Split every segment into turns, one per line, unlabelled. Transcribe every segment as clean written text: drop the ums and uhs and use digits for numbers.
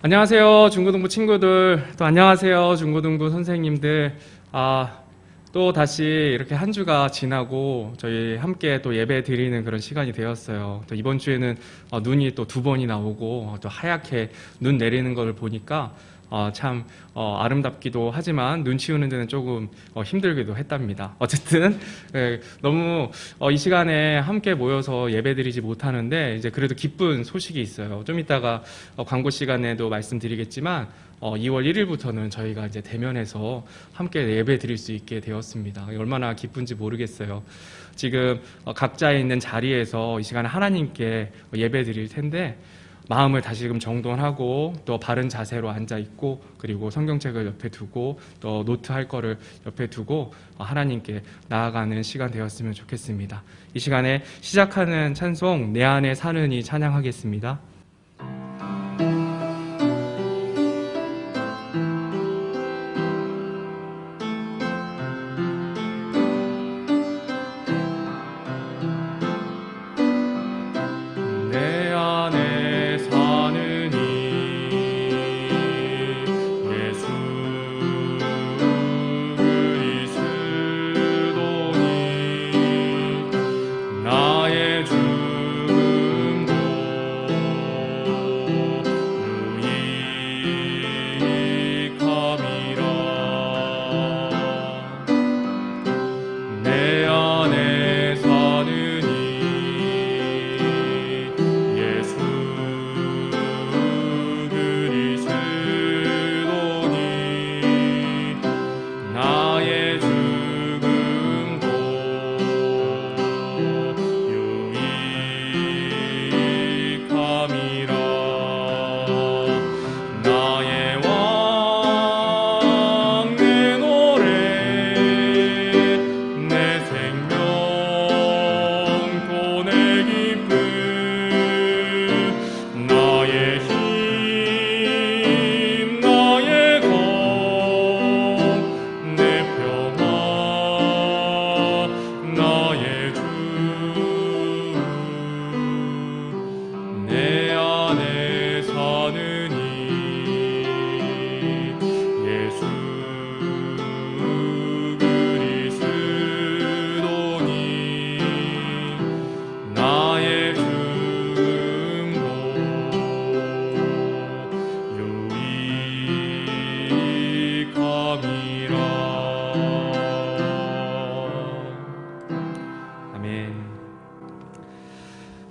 안녕하세요, 중고등부 친구들. 또 안녕하세요, 중고등부 선생님들. 또 다시 이렇게 한 주가 지나고 저희 함께 또 예배 드리는 그런 시간이 되었어요. 또 이번 주에는 눈이 또 두 번이나 오고 또 하얗게 눈 내리는 걸 보니까 참 아름답기도 하지만 눈 치우는 데는 조금 힘들기도 했답니다. 어쨌든 너무 이 시간에 함께 모여서 예배드리지 못하는데 이제 그래도 기쁜 소식이 있어요. 좀 이따가 광고 시간에도 말씀드리겠지만 2월 1일부터는 저희가 이제 대면해서 함께 예배 드릴 수 있게 되었습니다. 얼마나 기쁜지 모르겠어요. 지금 각자에 있는 자리에서 이 시간에 하나님께 예배 드릴 텐데 마음을 다시금 정돈하고 또 바른 자세로 앉아 있고 그리고 성경책을 옆에 두고 또 노트 할 거를 옆에 두고 하나님께 나아가는 시간 되었으면 좋겠습니다. 이 시간에 시작하는 찬송 내 안에 사는 이 찬양하겠습니다.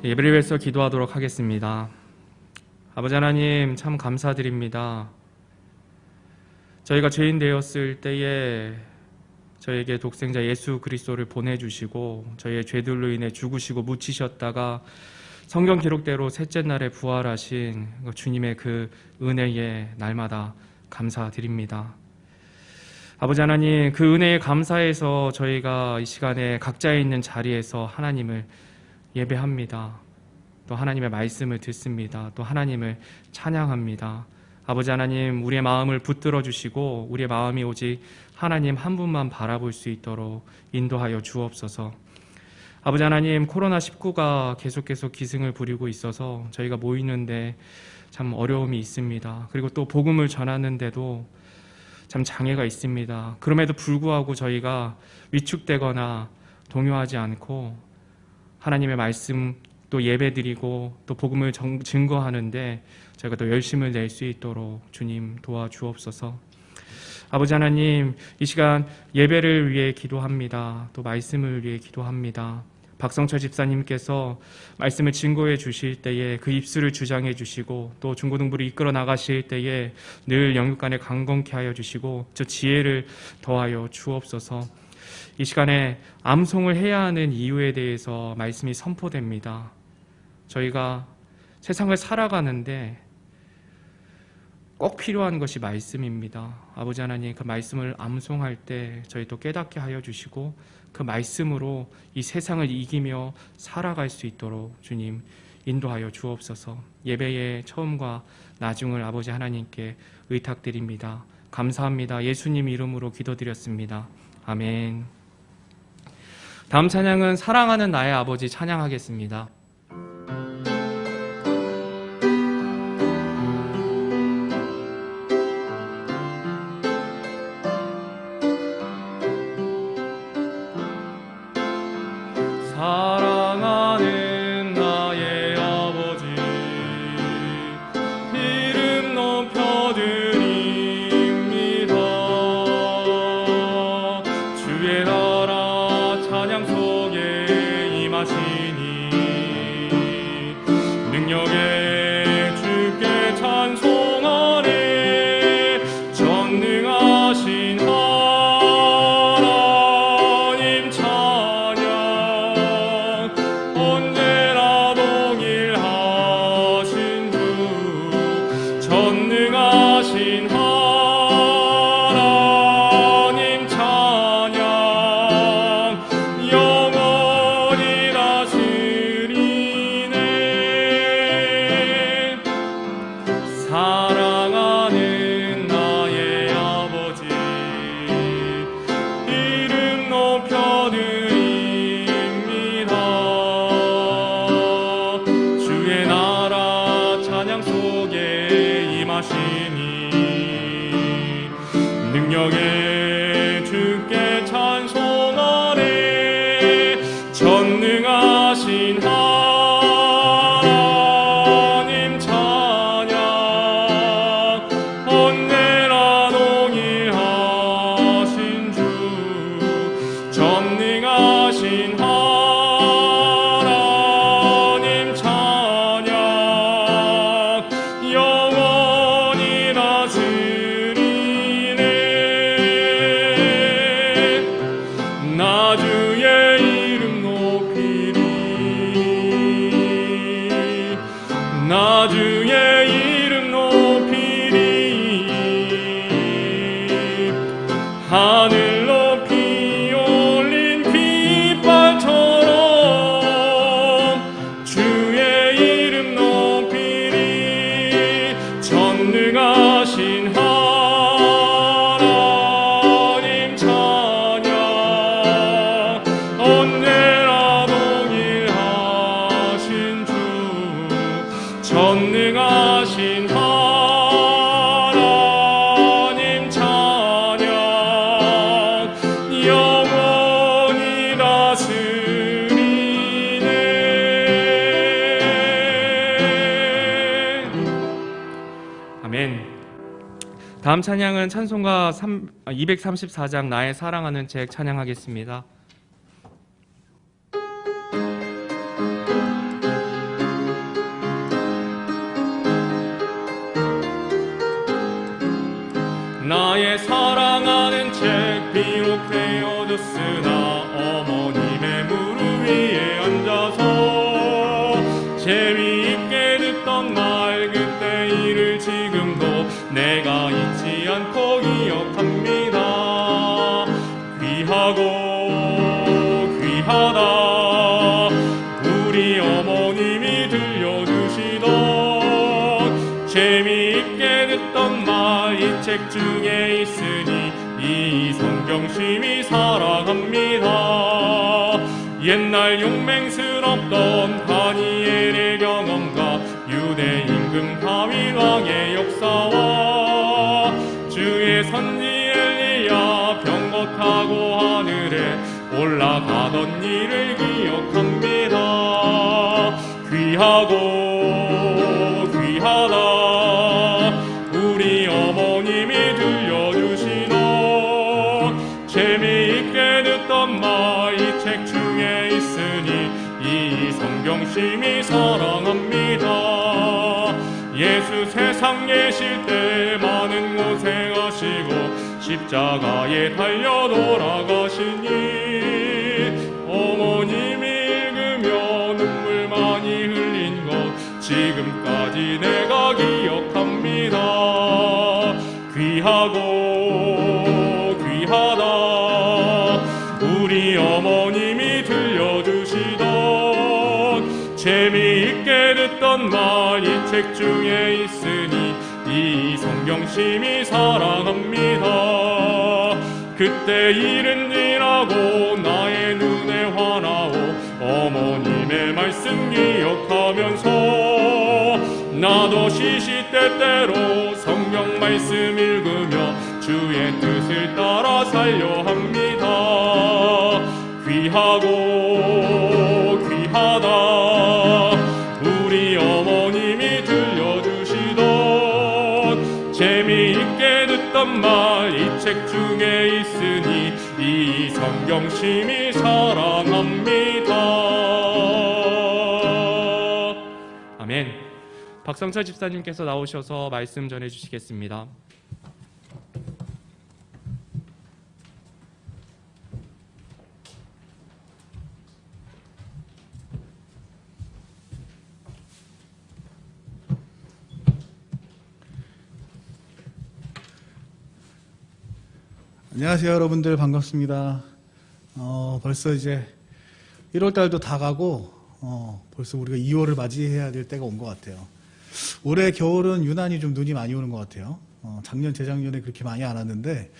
예배를 위해서 기도하도록 하겠습니다. 아버지 하나님 참 감사드립니다. 저희가 죄인 되었을 때에 저에게 독생자 예수 그리스도를 보내주시고 저희의 죄들로 인해 죽으시고 묻히셨다가 성경 기록대로 셋째 날에 부활하신 주님의 그 은혜에 날마다 감사드립니다. 아버지 하나님 그 은혜에 감사해서 저희가 이 시간에 각자에 있는 자리에서 하나님을 예배합니다. 또 하나님의 말씀을 듣습니다. 또 하나님을 찬양합니다. 아버지 하나님 우리의 마음을 붙들어 주시고 우리의 마음이 오직 하나님 한 분만 바라볼 수 있도록 인도하여 주옵소서. 아버지 하나님 코로나19가 계속해서 기승을 부리고 있어서 저희가 모이는데 참 어려움이 있습니다. 그리고 또 복음을 전하는데도 참 장애가 있습니다. 그럼에도 불구하고 저희가 위축되거나 동요하지 않고 하나님의 말씀 또 예배드리고 또 복음을 증거하는데 저희가 또 열심을 낼 수 있도록 주님 도와주옵소서. 아버지 하나님 이 시간 예배를 위해 기도합니다. 또 말씀을 위해 기도합니다. 박성철 집사님께서 말씀을 증거해 주실 때에 그 입술을 주장해 주시고 또 중고등부를 이끌어 나가실 때에 늘 영육간에 강건케 하여 주시고 저 지혜를 더하여 주옵소서. 이 시간에 암송을 해야 하는 이유에 대해서 말씀이 선포됩니다. 저희가 세상을 살아가는데 꼭 필요한 것이 말씀입니다. 아버지 하나님 그 말씀을 암송할 때 저희 또 깨닫게 하여 주시고 그 말씀으로 이 세상을 이기며 살아갈 수 있도록 주님 인도하여 주옵소서. 예배의 처음과 나중을 아버지 하나님께 의탁드립니다. 감사합니다. 예수님 이름으로 기도드렸습니다. 아멘. 다음 찬양은 사랑하는 나의 아버지 찬양하겠습니다. 사랑하는 나의 아버지, 이름 높여드립니다. 주의 나라 찬양 속에 임하시니 능력의 주께 찬송하네. 전능하신 하나님 찬양, 언제나 동일하신 주. 전능하신 하나님 찬양, 영원히 다스리네. 사랑하는 나의 아버지, 이름 높여드립니다. 주의 나라 찬양 속에 임하시니 능력의 주께 찬송하네. 전능하신 하나님 찬양, 언제나 동일하신 주. 전능하신 하나님 찬양, 영원히 다스리네. 나 주의 이름 높이리, 나 주의 이름 높이리. 하늘 높이 올린 깃발처럼 주의 이름 높이리. 전능하신 하나님 찬양, 언제나 동일하신 주. 전능하신 하나님 찬양, 영원히 다스리네. 아멘. 다음 찬양은 찬송가 234장 나의 사랑하는 책 찬양하겠습니다. 나의 사랑하는 책 비록 헤어졌으나 어머님의 무릎 위에 앉아서 재미있게 듣던 말 그때 일을 지금도 내가 잊지 않고 기억합니다. 귀하고 귀하다 우리 어머님이 들려주시던 재미있게 듣던 말 이 책 중에 있으니 이 성경심이 사랑합니다. 옛날 용맹스럽던 다니엘의 경험과 유대 임금 다윗 왕의 역사와 주의 선지 엘리야 병거 타고 하늘에 올라가던 일을 기억합니다. 귀하고 귀하다 우리 어머님이 들려주시던 재미있게 듣던 말 이 책 중에 있으니 이 성경심이 사랑합니다. 예수 세상 계실 때 많은 고생하시고 십자가에 달려 돌아가시니 어머님이 읽으며 눈물 많이 흘린 것 지금까지 내가 기억합니다. 귀하고 귀하다 우리 어머님이 들려주시던 재미있게 듣던 말 이 책 중에 있으니 이 성경심이 사랑합니다. 그때 일은 지나고 나의 눈에 환하오 어머님의 말씀 기억하면서 나도 시시때때로 성경 말씀 읽으며 주의 뜻을 따라 살려 합니다. 귀하고 영심이 사랑합니다. 아멘. 박성철 집사님께서 나오셔서 말씀 전해주시겠습니다.
안녕하세요, 여러분들. 반갑습니다. 벌써 이제 1월달도 다 가고 벌써 우리가 2월을 맞이해야 될 때가 온 것 같아요. 올해 겨울은 유난히 좀 눈이 많이 오는 것 같아요. 작년, 재작년에 그렇게 많이 안 왔는데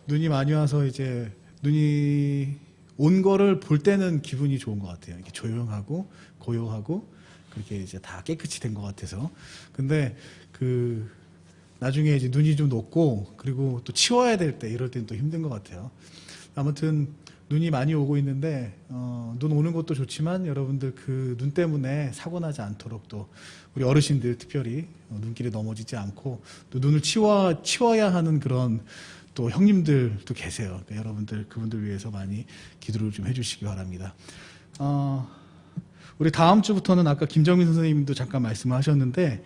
눈이 많이 와서 이제 눈이 온 거를 볼 때는 기분이 좋은 것 같아요. 이렇게 조용하고 고요하고 그렇게 이제 다 깨끗이 된 것 같아서. 근데 나중에 이제 눈이 좀 녹고 그리고 또 치워야 될 때 이럴 때는 또 힘든 것 같아요. 아무튼 눈이 많이 오고 있는데 눈 오는 것도 좋지만 여러분들 그 눈 때문에 사고 나지 않도록 또 우리 어르신들 특별히 눈길에 넘어지지 않고 또 눈을 치워야 하는 그런 또 형님들도 계세요. 그러니까 여러분들 그분들 위해서 많이 기도를 좀 해주시기 바랍니다. 우리 다음 주부터는 아까 김정민 선생님도 잠깐 말씀을 하셨는데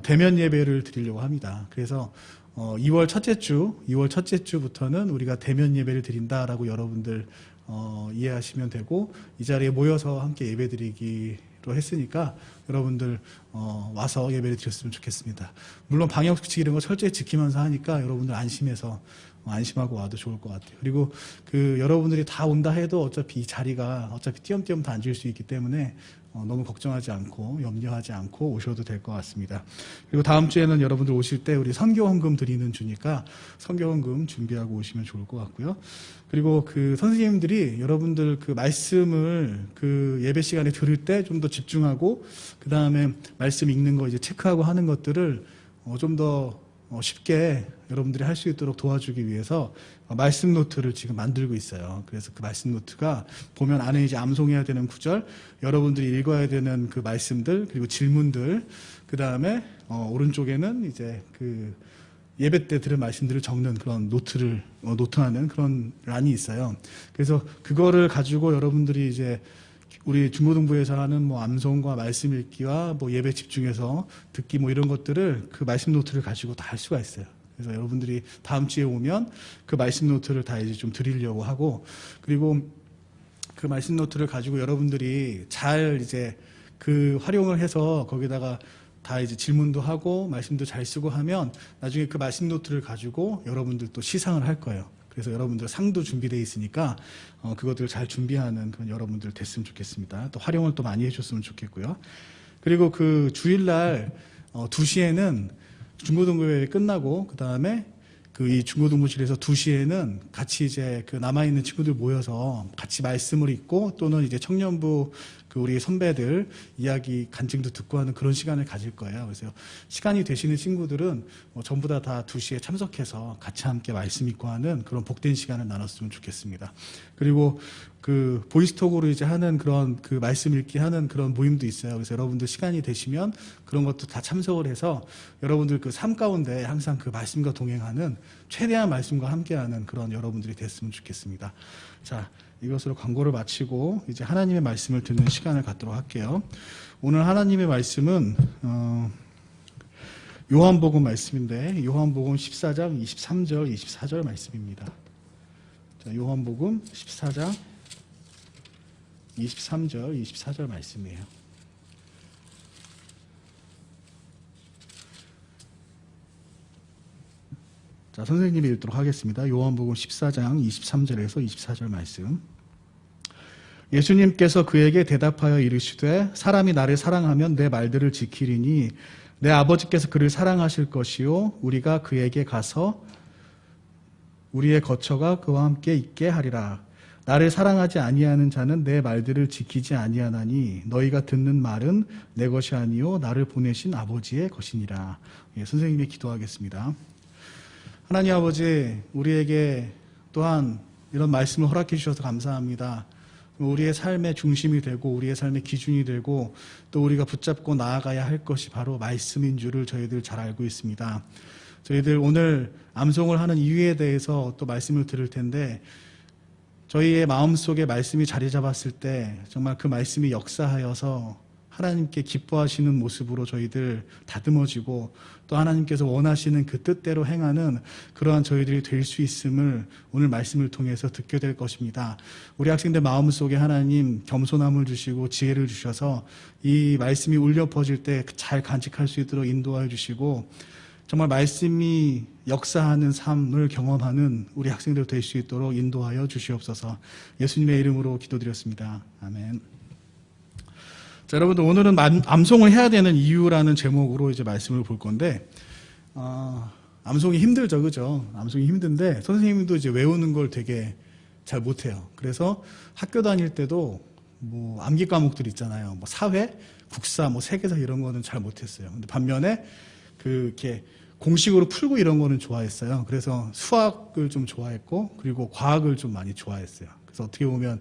대면 예배를 드리려고 합니다. 그래서 2월 첫째 주부터는 우리가 대면 예배를 드린다라고 여러분들 이해하시면 되고 이 자리에 모여서 함께 예배 드리기로 했으니까 여러분들 와서 예배를 드렸으면 좋겠습니다. 물론 방역수칙 이런 거 철저히 지키면서 하니까 여러분들 안심하고 와도 좋을 것 같아요. 그리고 여러분들이 다 온다 해도 어차피 이 자리가 띄엄띄엄 다 앉을 수 있기 때문에 너무 걱정하지 않고 염려하지 않고 오셔도 될 것 같습니다. 그리고 다음 주에는 여러분들 오실 때 우리 선교헌금 드리는 주니까 선교헌금 준비하고 오시면 좋을 것 같고요. 그리고 선생님들이 여러분들 말씀을 예배 시간에 들을 때 좀 더 집중하고 그 다음에 말씀 읽는 거 이제 체크하고 하는 것들을 좀 더 쉽게 여러분들이 할 수 있도록 도와주기 위해서 말씀 노트를 지금 만들고 있어요. 그래서 그 말씀 노트가 보면 안에 이제 암송해야 되는 구절, 여러분들이 읽어야 되는 그 말씀들, 그리고 질문들, 그 다음에 오른쪽에는 이제 예배 때 들은 말씀들을 적는 그런 노트하는 그런 란이 있어요. 그래서 그거를 가지고 여러분들이 이제 우리 중고등부에서 하는 암송과 말씀 읽기와 예배 집중해서 듣기 이런 것들을 그 말씀 노트를 가지고 다 할 수가 있어요. 그래서 여러분들이 다음 주에 오면 그 말씀 노트를 다 이제 좀 드리려고 하고, 그리고 그 말씀 노트를 가지고 여러분들이 잘 이제 활용을 해서 거기다가 다 이제 질문도 하고 말씀도 잘 쓰고 하면 나중에 그 말씀 노트를 가지고 여러분들 또 시상을 할 거예요. 그래서 여러분들 상도 준비되어 있으니까 그것들을 잘 준비하는 그런 여러분들 됐으면 좋겠습니다. 또 활용을 또 많이 해줬으면 좋겠고요. 그리고 주일날 2시에는 중고등부회 끝나고 그 다음에 이 중고등부실에서 2시에는 같이 이제 남아있는 친구들 모여서 같이 말씀을 읽고 또는 이제 청년부 우리 선배들 이야기 간증도 듣고 하는 그런 시간을 가질 거예요. 그래서 시간이 되시는 친구들은 전부 다 2시에 참석해서 같이 함께 말씀 읽고 하는 그런 복된 시간을 나눴으면 좋겠습니다. 그리고 보이스톡으로 이제 하는 그런 말씀 읽기 하는 그런 모임도 있어요. 그래서 여러분들 시간이 되시면 그런 것도 다 참석을 해서 여러분들 삶 가운데 항상 말씀과 동행하는 최대한 말씀과 함께하는 그런 여러분들이 됐으면 좋겠습니다. 자, 이것으로 광고를 마치고 이제 하나님의 말씀을 듣는 시간을 갖도록 할게요. 오늘 하나님의 말씀은 요한복음 말씀인데 요한복음 14장 23절 24절 말씀입니다. 자, 요한복음 14장 23절 24절 말씀이에요. 자, 선생님이 읽도록 하겠습니다. 요한복음 14장 23절에서 24절 말씀. 예수님께서 그에게 대답하여 이르시되 사람이 나를 사랑하면 내 말들을 지키리니 내 아버지께서 그를 사랑하실 것이요 우리가 그에게 가서 우리의 거처가 그와 함께 있게 하리라. 나를 사랑하지 아니하는 자는 내 말들을 지키지 아니하나니 너희가 듣는 말은 내 것이 아니요 나를 보내신 아버지의 것이니라. 예, 선생님이 기도하겠습니다. 하나님 아버지, 우리에게 또한 이런 말씀을 허락해 주셔서 감사합니다. 우리의 삶의 중심이 되고 우리의 삶의 기준이 되고 또 우리가 붙잡고 나아가야 할 것이 바로 말씀인 줄을 저희들 잘 알고 있습니다. 저희들 오늘 암송을 하는 이유에 대해서 또 말씀을 들을 텐데 저희의 마음속에 말씀이 자리 잡았을 때 정말 그 말씀이 역사하여서 하나님께 기뻐하시는 모습으로 저희들 다듬어지고 또 하나님께서 원하시는 그 뜻대로 행하는 그러한 저희들이 될 수 있음을 오늘 말씀을 통해서 듣게 될 것입니다. 우리 학생들 마음속에 하나님 겸손함을 주시고 지혜를 주셔서 이 말씀이 울려 퍼질 때 잘 간직할 수 있도록 인도하여 주시고 정말 말씀이 역사하는 삶을 경험하는 우리 학생들 될 수 있도록 인도하여 주시옵소서. 예수님의 이름으로 기도드렸습니다. 아멘. 자, 여러분들 오늘은 암송을 해야 되는 이유라는 제목으로 이제 말씀을 볼 건데, 암송이 힘들죠, 그죠? 암송이 힘든데 선생님도 이제 외우는 걸 되게 잘 못해요. 그래서 학교 다닐 때도 뭐 암기 과목들 있잖아요. 뭐 사회, 국사, 뭐 세계사 이런 거는 잘 못했어요. 근데 반면에 이렇게 공식으로 풀고 이런 거는 좋아했어요. 그래서 수학을 좀 좋아했고, 그리고 과학을 좀 많이 좋아했어요. 그래서 어떻게 보면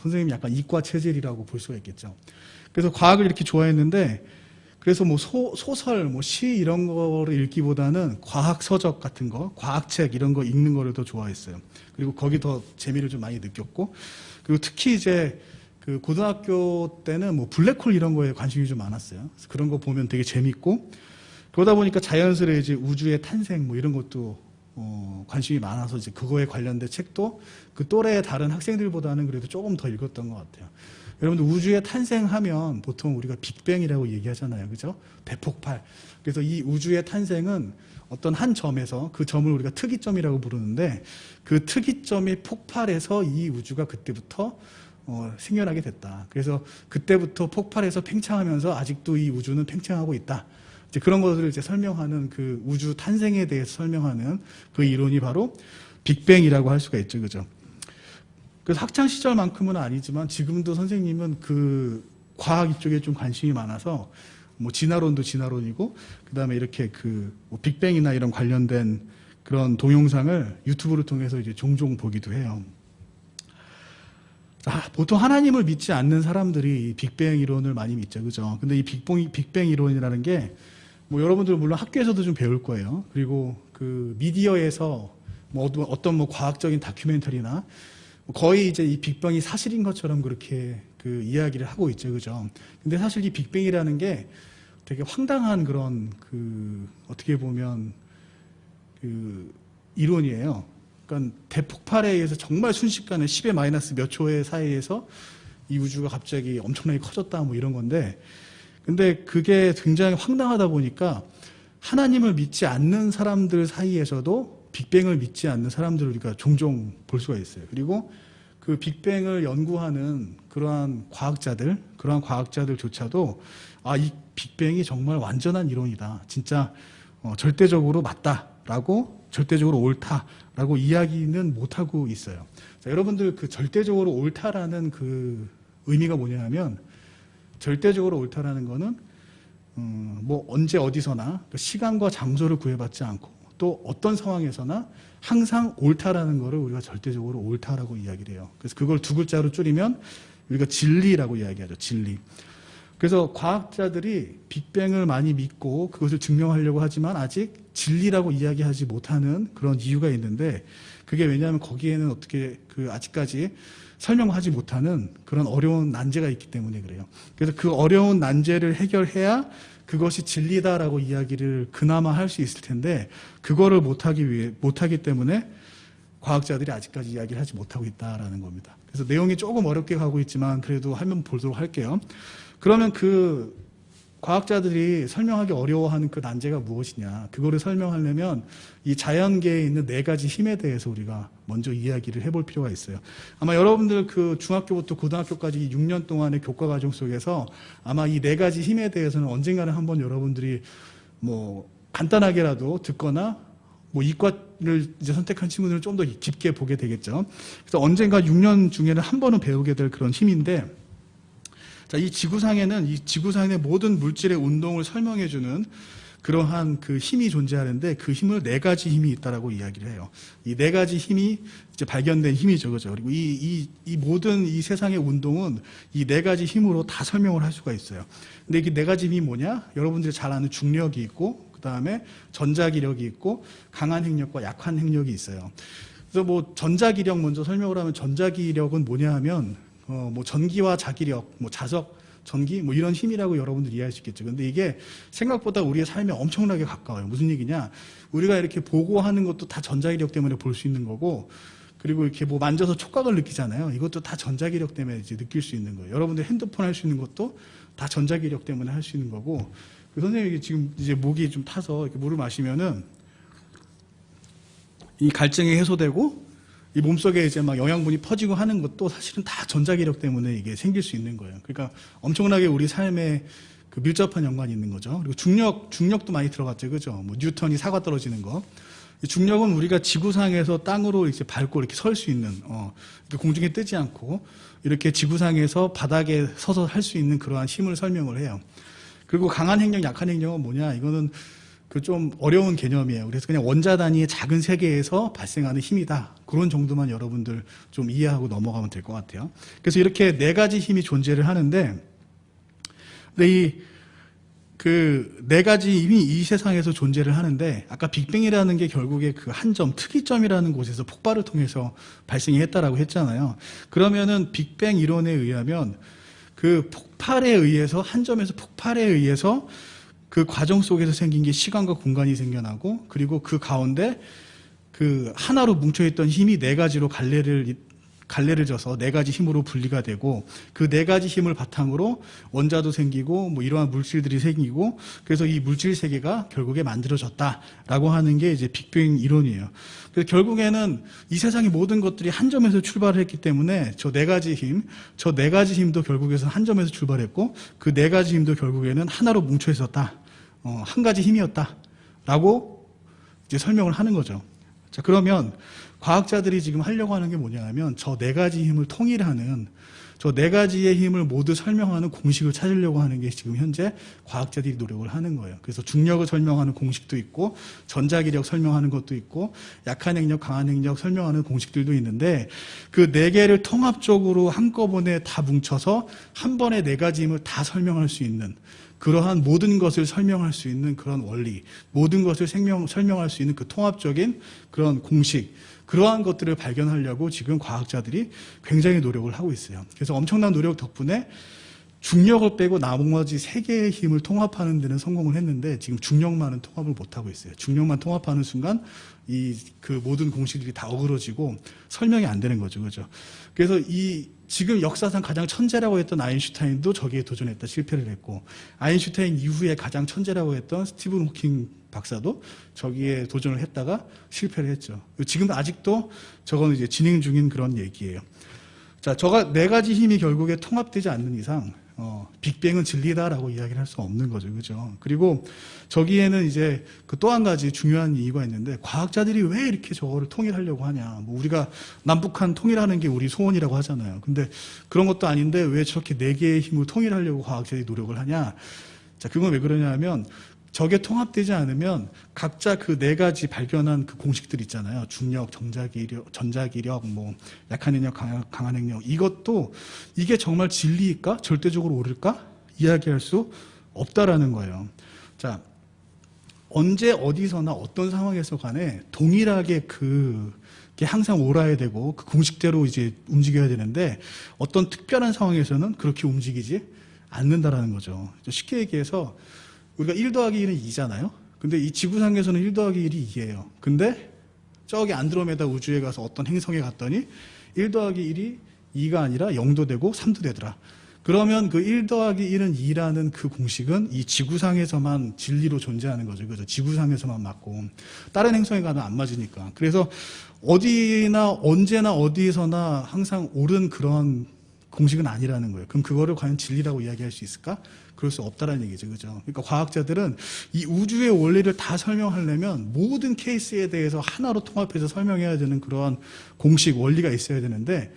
선생님이 약간 이과 체질이라고 볼 수가 있겠죠. 그래서 과학을 이렇게 좋아했는데, 그래서 뭐 소설, 뭐 시 이런 거를 읽기보다는 과학 서적 같은 거, 과학책 이런 거 읽는 거를 더 좋아했어요. 그리고 거기 더 재미를 좀 많이 느꼈고, 그리고 특히 이제 그 고등학교 때는 뭐 블랙홀 이런 거에 관심이 좀 많았어요. 그래서 그런 거 보면 되게 재밌고, 그러다 보니까 자연스레 이제 우주의 탄생 뭐 이런 것도 관심이 많아서 이제 그거에 관련된 책도 그 또래의 다른 학생들보다는 그래도 조금 더 읽었던 것 같아요. 여러분들 우주의 탄생하면 보통 우리가 빅뱅이라고 얘기하잖아요. 그죠? 대폭발. 그래서 이 우주의 탄생은 어떤 한 점에서 그 점을 우리가 특이점이라고 부르는데 그 특이점이 폭발해서 이 우주가 그때부터 생겨나게 됐다. 그래서 그때부터 폭발해서 팽창하면서 아직도 이 우주는 팽창하고 있다. 이제 그런 것들을 이제 설명하는 그 우주 탄생에 대해서 설명하는 그 이론이 바로 빅뱅이라고 할 수가 있죠. 그죠? 그래서 학창 시절만큼은 아니지만 지금도 선생님은 그 과학 이쪽에 좀 관심이 많아서 뭐 진화론도 진화론이고 그다음에 이렇게 뭐 빅뱅이나 이런 관련된 그런 동영상을 유튜브를 통해서 이제 종종 보기도 해요. 자, 보통 하나님을 믿지 않는 사람들이 빅뱅 이론을 많이 믿죠. 그죠? 근데 이 빅뱅 이론이라는 게 뭐 여러분들 물론 학교에서도 좀 배울 거예요. 그리고 그 미디어에서 뭐 어떤 뭐 과학적인 다큐멘터리나 거의 이제 이 빅뱅이 사실인 것처럼 그렇게 그 이야기를 하고 있죠. 그죠? 근데 사실 이 빅뱅이라는 게 되게 황당한 그런 어떻게 보면 이론이에요. 그러니까 대폭발에 의해서 정말 순식간에 10의 마이너스 몇 초의 사이에서 이 우주가 갑자기 엄청나게 커졌다 뭐 이런 건데, 근데 그게 굉장히 황당하다 보니까 하나님을 믿지 않는 사람들 사이에서도 빅뱅을 믿지 않는 사람들을 우리가 종종 볼 수가 있어요. 그리고 그 빅뱅을 연구하는 그러한 과학자들조차도 이 빅뱅이 정말 완전한 이론이다. 진짜 절대적으로 맞다라고, 절대적으로 옳다라고 이야기는 못하고 있어요. 자, 여러분들 그 절대적으로 옳다라는 그 의미가 뭐냐면, 절대적으로 옳다라는 거는 뭐 언제 어디서나 시간과 장소를 구애받지 않고 또 어떤 상황에서나 항상 옳다라는 거를 우리가 절대적으로 옳다라고 이야기를 해요. 그래서 그걸 두 글자로 줄이면 우리가 진리라고 이야기하죠. 진리. 그래서 과학자들이 빅뱅을 많이 믿고 그것을 증명하려고 하지만 아직 진리라고 이야기하지 못하는 그런 이유가 있는데, 그게 왜냐하면 거기에는 어떻게 아직까지 설명하지 못하는 그런 어려운 난제가 있기 때문에 그래요. 그래서 그 어려운 난제를 해결해야 그것이 진리다라고 이야기를 그나마 할 수 있을 텐데, 그거를 못하기 때문에 과학자들이 아직까지 이야기를 하지 못하고 있다라는 겁니다. 그래서 내용이 조금 어렵게 가고 있지만 그래도 하면 보도록 할게요. 그러면 그 과학자들이 설명하기 어려워하는 그 난제가 무엇이냐, 그거를 설명하려면 이 자연계에 있는 4가지 힘에 대해서 우리가 먼저 이야기를 해볼 필요가 있어요. 아마 여러분들 그 중학교부터 고등학교까지 6년 동안의 교과 과정 속에서 아마 이 4가지 힘에 대해서는 언젠가는 한번 여러분들이 뭐 간단하게라도 듣거나 뭐 이과를 이제 선택한 친구들은 좀 더 깊게 보게 되겠죠. 그래서 언젠가 6년 중에는 한 번은 배우게 될 그런 힘인데, 자, 이 지구상의 모든 물질의 운동을 설명해주는 그러한 그 힘이 존재하는데, 그 힘을 4가지 힘이 있다라고 이야기를 해요. 이 4가지 힘이 이제 발견된 힘이죠, 그죠? 그리고 이 모든 이 세상의 운동은 이 4가지 힘으로 다 설명을 할 수가 있어요. 근데 이 4가지 힘이 뭐냐? 여러분들이 잘 아는 중력이 있고, 그 다음에 전자기력이 있고, 강한 핵력과 약한 핵력이 있어요. 그래서 뭐 전자기력 먼저 설명을 하면 전자기력은 뭐냐 하면 뭐 전기와 자기력, 뭐 자석, 전기 뭐 이런 힘이라고 여러분들 이해할 수 있겠죠. 근데 이게 생각보다 우리의 삶에 엄청나게 가까워요. 무슨 얘기냐? 우리가 이렇게 보고 하는 것도 다 전자기력 때문에 볼 수 있는 거고, 그리고 이렇게 뭐 만져서 촉각을 느끼잖아요. 이것도 다 전자기력 때문에 이제 느낄 수 있는 거예요. 여러분들 핸드폰 할 수 있는 것도 다 전자기력 때문에 할 수 있는 거고, 그 선생님이 지금 이제 목이 좀 타서 이렇게 물을 마시면은 이 갈증이 해소되고 이 몸속에 이제 막 영양분이 퍼지고 하는 것도 사실은 다 전자기력 때문에 이게 생길 수 있는 거예요. 그러니까 엄청나게 우리 삶에 그 밀접한 연관이 있는 거죠. 그리고 중력도 많이 들어갔죠. 그죠? 뭐 뉴턴이 사과 떨어지는 거. 중력은 우리가 지구상에서 땅으로 이제 밟고 이렇게 설 수 있는, 이렇게 공중에 뜨지 않고 이렇게 지구상에서 바닥에 서서 할 수 있는 그러한 힘을 설명을 해요. 그리고 강한 행력, 약한 행력은 뭐냐? 이거는 그 좀 어려운 개념이에요. 그래서 그냥 원자 단위의 작은 세계에서 발생하는 힘이다. 그런 정도만 여러분들 좀 이해하고 넘어가면 될 것 같아요. 그래서 이렇게 네 가지 힘이 존재를 하는데, 근데 이 그 네 가지 힘이 이 세상에서 존재를 하는데, 아까 빅뱅이라는 게 결국에 그 한 점, 특이점이라는 곳에서 폭발을 통해서 발생이 했다라고 했잖아요. 그러면은 빅뱅 이론에 의하면 그 폭발에 의해서, 한 점에서 폭발에 의해서 그 과정 속에서 생긴 게 시간과 공간이 생겨나고, 그리고 그 가운데 그 하나로 뭉쳐있던 힘이 네 가지로 갈래를 져서 네 가지 힘으로 분리가 되고, 그 네 가지 힘을 바탕으로 원자도 생기고 뭐 이러한 물질들이 생기고, 그래서 이 물질 세계가 결국에 만들어졌다라고 하는 게 이제 빅뱅 이론이에요. 그래서 결국에는 이 세상의 모든 것들이 한 점에서 출발을 했기 때문에 저 네 가지 힘도 결국에는 한 점에서 출발했고, 그 네 가지 힘도 결국에는 하나로 뭉쳐 있었다. 한 가지 힘이었다라고 이제 설명을 하는 거죠. 자, 그러면 과학자들이 지금 하려고 하는 게 뭐냐 하면 저 네 가지 힘을 통일하는, 저 네 가지의 힘을 모두 설명하는 공식을 찾으려고 하는 게 지금 현재 과학자들이 노력을 하는 거예요. 그래서 중력을 설명하는 공식도 있고, 전자기력 설명하는 것도 있고, 약한 행력, 강한 행력 설명하는 공식들도 있는데, 그 네 개를 통합적으로 한꺼번에 다 뭉쳐서 한 번에 네 가지 힘을 다 설명할 수 있는, 그러한 모든 것을 설명할 수 있는 그런 원리, 모든 것을 설명할 수 있는 그 통합적인 그런 공식, 그러한 것들을 발견하려고 지금 과학자들이 굉장히 노력을 하고 있어요. 그래서 엄청난 노력 덕분에 중력을 빼고 나머지 세 개의 힘을 통합하는 데는 성공을 했는데, 지금 중력만은 통합을 못하고 있어요. 중력만 통합하는 순간 그 모든 공식들이 다 어그러지고 설명이 안 되는 거죠. 그죠? 그래서 지금 역사상 가장 천재라고 했던 아인슈타인도 저기에 도전했다 실패를 했고, 아인슈타인 이후에 가장 천재라고 했던 스티븐 호킹 박사도 저기에 도전을 했다가 실패를 했죠. 지금 아직도 저거는 이제 진행 중인 그런 얘기예요. 자, 저가 네 가지 힘이 결국에 통합되지 않는 이상 빅뱅은 진리다라고 이야기를 할 수 없는 거죠. 그죠? 그리고 저기에는 이제 그 또 한 가지 중요한 이유가 있는데, 과학자들이 왜 이렇게 저거를 통일하려고 하냐. 뭐 우리가 남북한 통일하는 게 우리 소원이라고 하잖아요. 근데 그런 것도 아닌데 왜 저렇게 네 개의 힘을 통일하려고 과학자들이 노력을 하냐. 자, 그건 왜 그러냐 하면, 저게 통합되지 않으면 각자 그 네 가지 발견한 그 공식들 있잖아요. 중력, 전자기력, 뭐 약한 행력, 강한 행력. 이것도 이게 정말 진리일까? 절대적으로 옳을까? 이야기할 수 없다라는 거예요. 자, 언제 어디서나 어떤 상황에서 간에 동일하게 그게 항상 옳아야 되고 그 공식대로 이제 움직여야 되는데, 어떤 특별한 상황에서는 그렇게 움직이지 않는다라는 거죠. 쉽게 얘기해서 우리가 1 더하기 1은 2잖아요. 근데 이 지구상에서는 1 더하기 1이 2예요. 근데 저기 안드로메다 우주에 가서 어떤 행성에 갔더니 1 더하기 1이 2가 아니라 0도 되고 3도 되더라. 그러면 그 1 더하기 1은 2라는 그 공식은 이 지구상에서만 진리로 존재하는 거죠. 그죠? 지구상에서만 맞고 다른 행성에 가면 안 맞으니까. 그래서 어디나 언제나 어디서나 항상 옳은 그런 공식은 아니라는 거예요. 그럼 그거를 과연 진리라고 이야기할 수 있을까? 그럴 수 없다라는 얘기죠. 그죠? 그러니까 과학자들은 이 우주의 원리를 다 설명하려면 모든 케이스에 대해서 하나로 통합해서 설명해야 되는 그러한 공식, 원리가 있어야 되는데,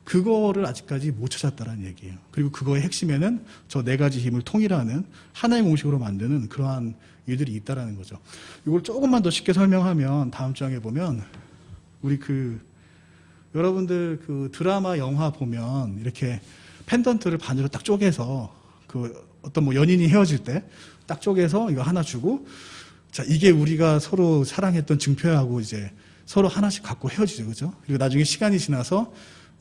그거를 아직까지 못 찾았다라는 얘기예요. 그리고 그거의 핵심에는 저 네 가지 힘을 통일하는 하나의 공식으로 만드는 그러한 일들이 있다라는 거죠. 이걸 조금만 더 쉽게 설명하면, 다음 장에 보면 우리 여러분들 그 드라마, 영화 보면 이렇게 펜던트를 반으로 딱 쪼개서 어떤 뭐 연인이 헤어질 때 딱 쪼개서 이거 하나 주고, 자, 이게 우리가 서로 사랑했던 증표하고 이제 서로 하나씩 갖고 헤어지죠, 그죠? 그리고 나중에 시간이 지나서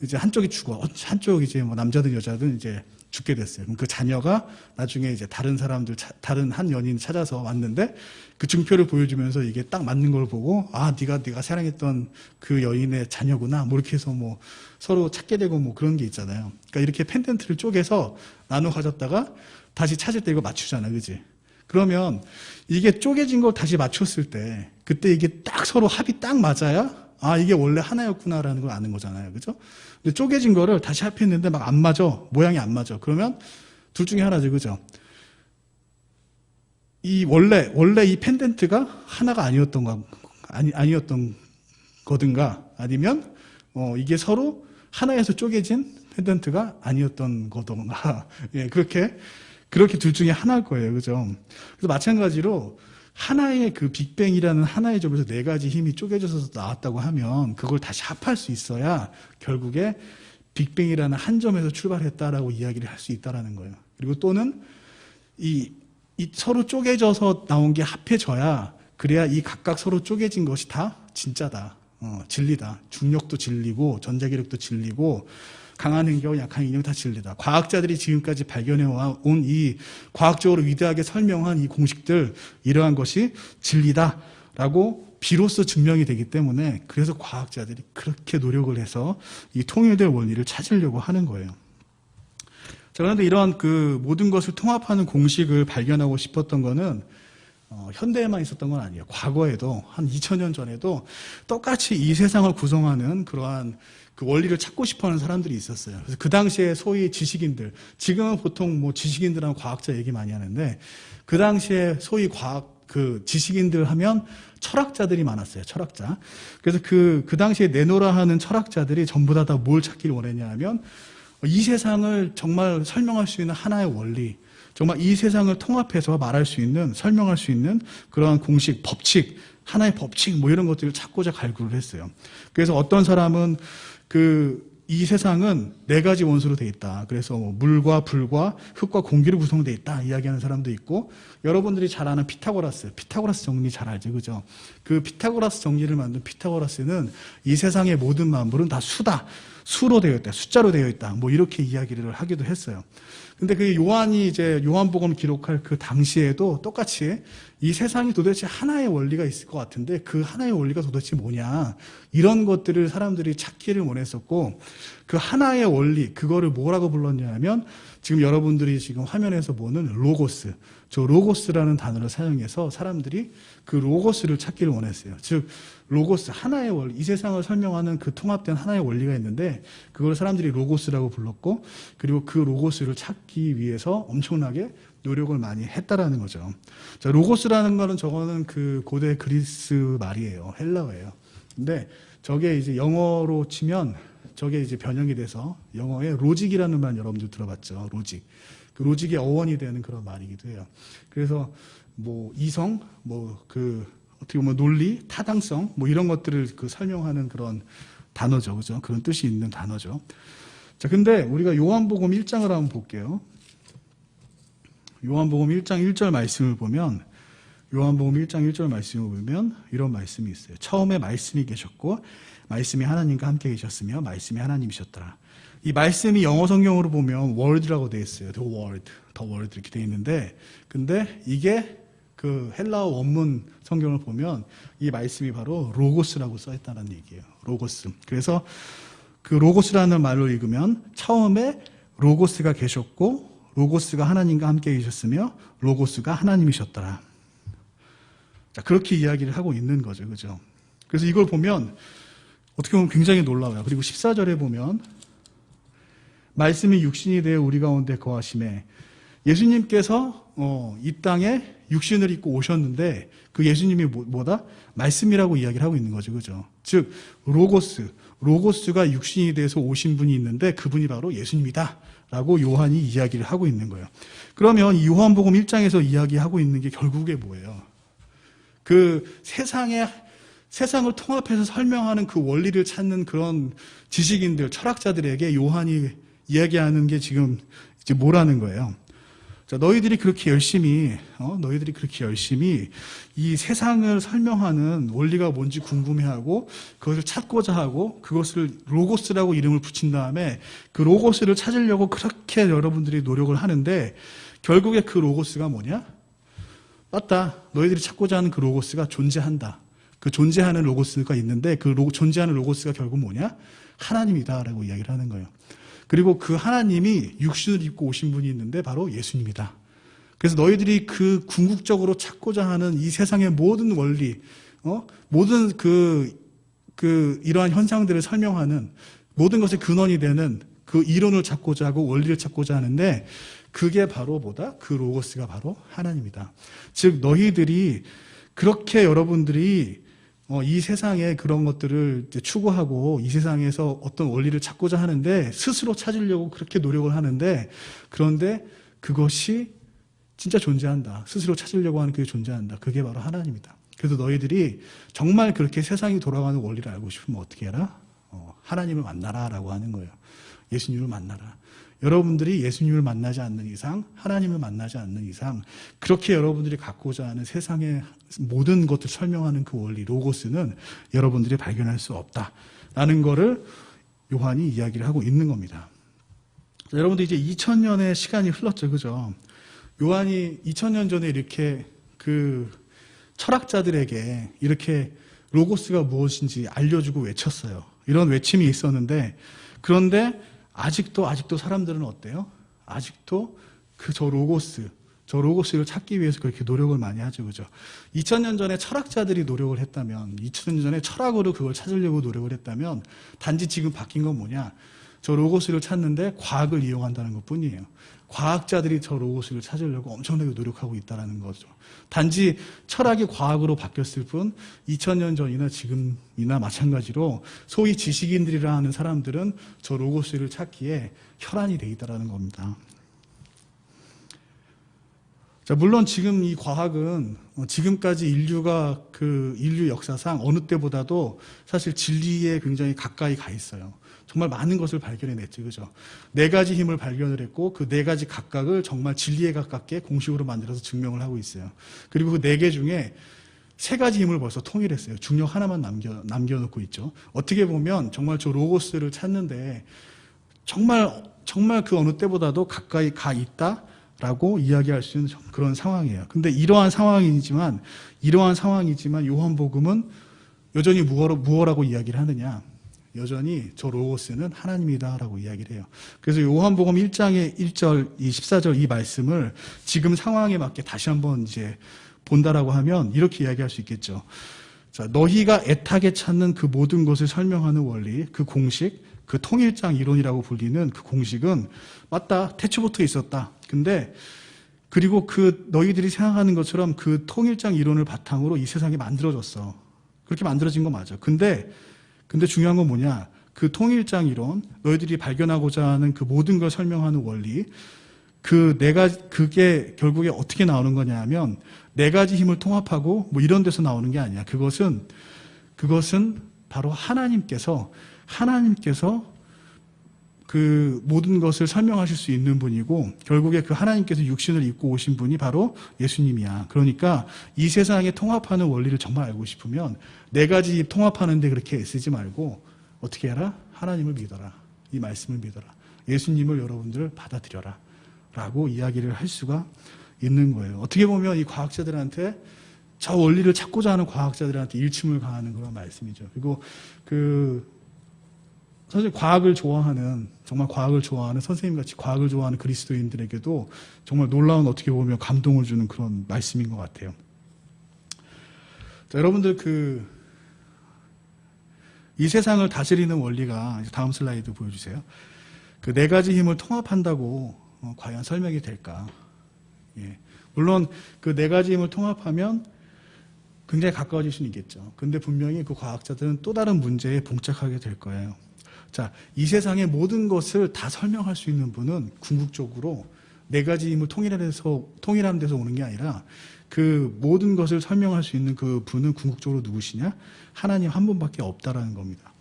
이제 한쪽이 죽어, 한쪽 이제 뭐 남자든 여자든 이제 죽게 됐어요. 그럼 그 자녀가 나중에 이제 다른 사람들, 다른 한 연인 찾아서 왔는데 그 증표를 보여주면서 이게 딱 맞는 걸 보고 아, 네가 사랑했던 그 여인의 자녀구나. 뭐 이렇게 해서 뭐 서로 찾게 되고 뭐 그런 게 있잖아요. 그러니까 이렇게 펜던트를 쪼개서 나눠 가졌다가 다시 찾을 때 이거 맞추잖아, 그지? 그러면 이게 쪼개진 걸 다시 맞췄을 때 그때 이게 딱 서로 합이 딱 맞아야 아, 이게 원래 하나였구나라는 걸 아는 거잖아요, 그죠? 근데 쪼개진 거를 다시 합했는데 막 안 맞아. 모양이 안 맞아. 그러면 둘 중에 하나죠. 그죠? 원래 이 펜던트가 하나가 아니었던 거든가 아니면, 이게 서로 하나에서 쪼개진 펜던트가 아니었던 거든가. 예, 그렇게 둘 중에 하나일 거예요. 그죠? 그래서 마찬가지로 하나의 그 빅뱅이라는 하나의 점에서 네 가지 힘이 쪼개져서 나왔다고 하면 그걸 다시 합할 수 있어야 결국에 빅뱅이라는 한 점에서 출발했다라고 이야기를 할 수 있다라는 거예요. 그리고 또는 이 서로 쪼개져서 나온 게 합해져야 그래야 이 각각 서로 쪼개진 것이 다 진짜다. 진리다. 중력도 진리고 전자기력도 진리고 강한 능력, 약한 능력 다 진리다. 과학자들이 지금까지 발견해온 이 과학적으로 위대하게 설명한 이 공식들 이러한 것이 진리다라고 비로소 증명이 되기 때문에 그래서 과학자들이 그렇게 노력을 해서 이 통일될 원리를 찾으려고 하는 거예요. 자, 그런데 이런 그 모든 것을 통합하는 공식을 발견하고 싶었던 거는 현대에만 있었던 건 아니에요. 과거에도 한 2000년 전에도 똑같이 이 세상을 구성하는 그러한 그 원리를 찾고 싶어하는 사람들이 있었어요. 그래서 그 당시에 소위 지식인들, 지금은 보통 뭐 지식인들하고 과학자 얘기 많이 하는데 그 당시에 소위 지식인들 하면 철학자들이 많았어요. 철학자. 그래서 그 당시에 내노라 하는 철학자들이 전부 다 뭘 찾기를 원했냐 하면 이 세상을 정말 설명할 수 있는 하나의 원리, 정말 이 세상을 통합해서 말할 수 있는, 설명할 수 있는 그러한 공식, 법칙, 하나의 법칙 뭐 이런 것들을 찾고자 갈구를 했어요. 그래서 어떤 사람은 이 세상은 네 가지 원소로 돼 있다. 그래서 뭐 물과 불과 흙과 공기로 구성되어 있다. 이야기하는 사람도 있고, 여러분들이 잘 아는 피타고라스 정리 잘 알죠, 그죠? 그 피타고라스 정리를 만든 피타고라스는 이 세상의 모든 만물은 다 수로 되어 있다. 숫자로 되어 있다. 뭐 이렇게 이야기를 하기도 했어요. 근데 그 요한이 이제 요한복음 기록할 그 당시에도 똑같이 이 세상이 도대체 하나의 원리가 있을 것 같은데 그 하나의 원리가 도대체 뭐냐. 이런 것들을 사람들이 찾기를 원했었고 그 하나의 원리, 그거를 뭐라고 불렀냐 하면 지금 여러분들이 지금 화면에서 보는 로고스. 저 로고스라는 단어를 사용해서 사람들이 그 로고스를 찾기를 원했어요. 즉, 로고스, 하나의 원리, 이 세상을 설명하는 그 통합된 하나의 원리가 있는데 그걸 사람들이 로고스라고 불렀고 그리고 그 로고스를 찾기 위해서 엄청나게 노력을 많이 했다라는 거죠. 자, 로고스라는 거는 저거는 그 고대 그리스 말이에요. 헬라어예요. 근데 저게 이제 영어로 치면 저게 이제 변형이 돼서 영어에 로직이라는 말 여러분들 들어봤죠. 로직. 그 로직의 어원이 되는 그런 말이기도 해요. 그래서 뭐 이성, 어떻게 보면 논리, 타당성, 뭐 이런 것들을 설명하는 그런 단어죠. 그죠? 그런 뜻이 있는 단어죠. 자, 근데 우리가 요한복음 1장을 한번 볼게요. 요한복음 1장 1절 말씀을 보면 이런 말씀이 있어요. 처음에 말씀이 계셨고 말씀이 하나님과 함께 계셨으며 말씀이 하나님이셨더라. 이 말씀이 영어 성경으로 보면 word라고 되어 있어요. the word 이렇게 되어 있는데 근데 이게 그 헬라어 원문 성경을 보면 이 말씀이 바로 로고스라고 써 있다는 얘기예요. 로고스. 그래서 그 로고스라는 말로 읽으면 처음에 로고스가 계셨고 로고스가 하나님과 함께 계셨으며 로고스가 하나님이셨더라. 자, 그렇게 이야기를 하고 있는 거죠. 그죠? 그래서 이걸 보면 어떻게 보면 굉장히 놀라워요. 그리고 14절에 보면 말씀이 육신이 되어 우리 가운데 거하심에 예수님께서 이 땅에 육신을 입고 오셨는데 그 예수님이 뭐다? 말씀이라고 이야기를 하고 있는 거죠. 그죠? 즉 로고스가 육신이 돼서 오신 분이 있는데 그분이 바로 예수님이다 라고 요한이 이야기를 하고 있는 거예요. 그러면 이 요한복음 1장에서 이야기하고 있는 게 결국에 뭐예요? 그 세상을 통합해서 설명하는 그 원리를 찾는 그런 지식인들, 철학자들에게 요한이 이야기하는 게 지금 이제 뭐라는 거예요? 자, 너희들이 그렇게 열심히 이 세상을 설명하는 원리가 뭔지 궁금해하고 그것을 찾고자 하고 그것을 로고스라고 이름을 붙인 다음에 그 로고스를 찾으려고 그렇게 여러분들이 노력을 하는데 결국에 그 로고스가 뭐냐? 맞다. 너희들이 찾고자 하는 그 로고스가 존재한다. 그 존재하는 로고스가 있는데 그 존재하는 로고스가 결국 뭐냐? 하나님이다라고 이야기를 하는 거예요. 그리고 그 하나님이 육신을 입고 오신 분이 있는데 바로 예수님이다. 그래서 너희들이 그 궁극적으로 찾고자 하는 이 세상의 모든 원리, 모든 이러한 현상들을 설명하는 모든 것의 근원이 되는 그 이론을 찾고자 하고 원리를 찾고자 하는데 그게 바로 뭐다? 그 로고스가 바로 하나님이다. 즉 너희들이 그렇게 여러분들이 이 세상의 그런 것들을 이제 추구하고 이 세상에서 어떤 원리를 찾고자 하는데 스스로 찾으려고 그렇게 노력을 하는데 그런데 그것이 진짜 존재한다. 스스로 찾으려고 하는 그게 존재한다. 그게 바로 하나님이다. 그래서 너희들이 정말 그렇게 세상이 돌아가는 원리를 알고 싶으면 어떻게 해라? 하나님을 만나라라고 하는 거예요. 예수님을 만나라. 여러분들이 예수님을 만나지 않는 이상, 하나님을 만나지 않는 이상 그렇게 여러분들이 갖고자 하는 세상의 모든 것을 설명하는 그 원리, 로고스는 여러분들이 발견할 수 없다라는 거를 요한이 이야기를 하고 있는 겁니다. 자, 여러분들 이제 2000년의 시간이 흘렀죠. 그죠? 요한이 2000년 전에 이렇게 그 철학자들에게 이렇게 로고스가 무엇인지 알려주고 외쳤어요. 이런 외침이 있었는데 그런데 아직도 사람들은 어때요? 아직도 저 로고스를 찾기 위해서 그렇게 노력을 많이 하죠. 그죠? 2000년 전에 철학자들이 노력을 했다면, 2000년 전에 철학으로 그걸 찾으려고 노력을 했다면, 단지 지금 바뀐 건 뭐냐? 저 로고스를 찾는데 과학을 이용한다는 것 뿐이에요. 과학자들이 저 로고스를 찾으려고 엄청나게 노력하고 있다는 거죠. 단지 철학이 과학으로 바뀌었을 뿐 2000년 전이나 지금이나 마찬가지로 소위 지식인들이라 하는 사람들은 저 로고스를 찾기에 혈안이 돼 있다는 겁니다. 자, 물론 지금 이 과학은 지금까지 인류 역사상 어느 때보다도 사실 진리에 굉장히 가까이 가 있어요. 정말 많은 것을 발견해냈죠. 그죠? 4가지 힘을 발견을 했고 그 4가지 각각을 정말 진리에 가깝게 공식으로 만들어서 증명을 하고 있어요. 그리고 그 4개 중에 3가지 힘을 벌써 통일했어요. 중력 하나만 남겨놓고 있죠. 어떻게 보면 정말 저 로고스를 찾는데 정말 그 어느 때보다도 가까이 가 있다라고 이야기할 수 있는 그런 상황이에요. 근데 이러한 상황이지만 요한복음은 여전히 무엇라고 이야기를 하느냐? 여전히 저 로고스는 하나님이다라고 이야기를 해요. 그래서 요한복음 1장의 1절, 14절 이 말씀을 지금 상황에 맞게 다시 한번 이제 본다라고 하면 이렇게 이야기할 수 있겠죠. 자, 너희가 애타게 찾는 그 모든 것을 설명하는 원리, 그 공식, 그 통일장 이론이라고 불리는 그 공식은 맞다. 태초부터 있었다. 근데 그리고 그 너희들이 생각하는 것처럼 그 통일장 이론을 바탕으로 이 세상이 만들어졌어. 그렇게 만들어진 거 맞아. 근데 중요한 건 뭐냐? 그 통일장 이론, 너희들이 발견하고자 하는 그 모든 걸 설명하는 원리, 그게 결국에 어떻게 나오는 거냐 하면 4가지 힘을 통합하고 뭐 이런 데서 나오는 게 아니야. 그것은 바로 하나님께서 그 모든 것을 설명하실 수 있는 분이고 결국에 그 하나님께서 육신을 입고 오신 분이 바로 예수님이야. 그러니까 이 세상에 통합하는 원리를 정말 알고 싶으면 4가지 통합하는 데 그렇게 애쓰지 말고 어떻게 해라? 하나님을 믿어라. 이 말씀을 믿어라. 예수님을 여러분들 받아들여라. 라고 이야기를 할 수가 있는 거예요. 어떻게 보면 이 과학자들한테 저 원리를 찾고자 하는 과학자들한테 일침을 가하는 그런 말씀이죠. 그리고 사실 정말 과학을 좋아하는 선생님같이 과학을 좋아하는 그리스도인들에게도 정말 놀라운 어떻게 보면 감동을 주는 그런 말씀인 것 같아요. 자, 여러분들 이 세상을 다스리는 원리가 다음 슬라이드 보여주세요. 그 4가지 힘을 통합한다고 과연 설명이 될까? 예. 물론 그 4가지 힘을 통합하면 굉장히 가까워질 수는 있겠죠. 근데 분명히 그 과학자들은 또 다른 문제에 봉착하게 될 거예요. 자, 이 세상의 모든 것을 다 설명할 수 있는 분은 궁극적으로 4가지 힘을 통일하는 데서 오는 게 아니라 그 모든 것을 설명할 수 있는 그 분은 궁극적으로 누구시냐? 하나님 한 분밖에 없다라는 겁니다.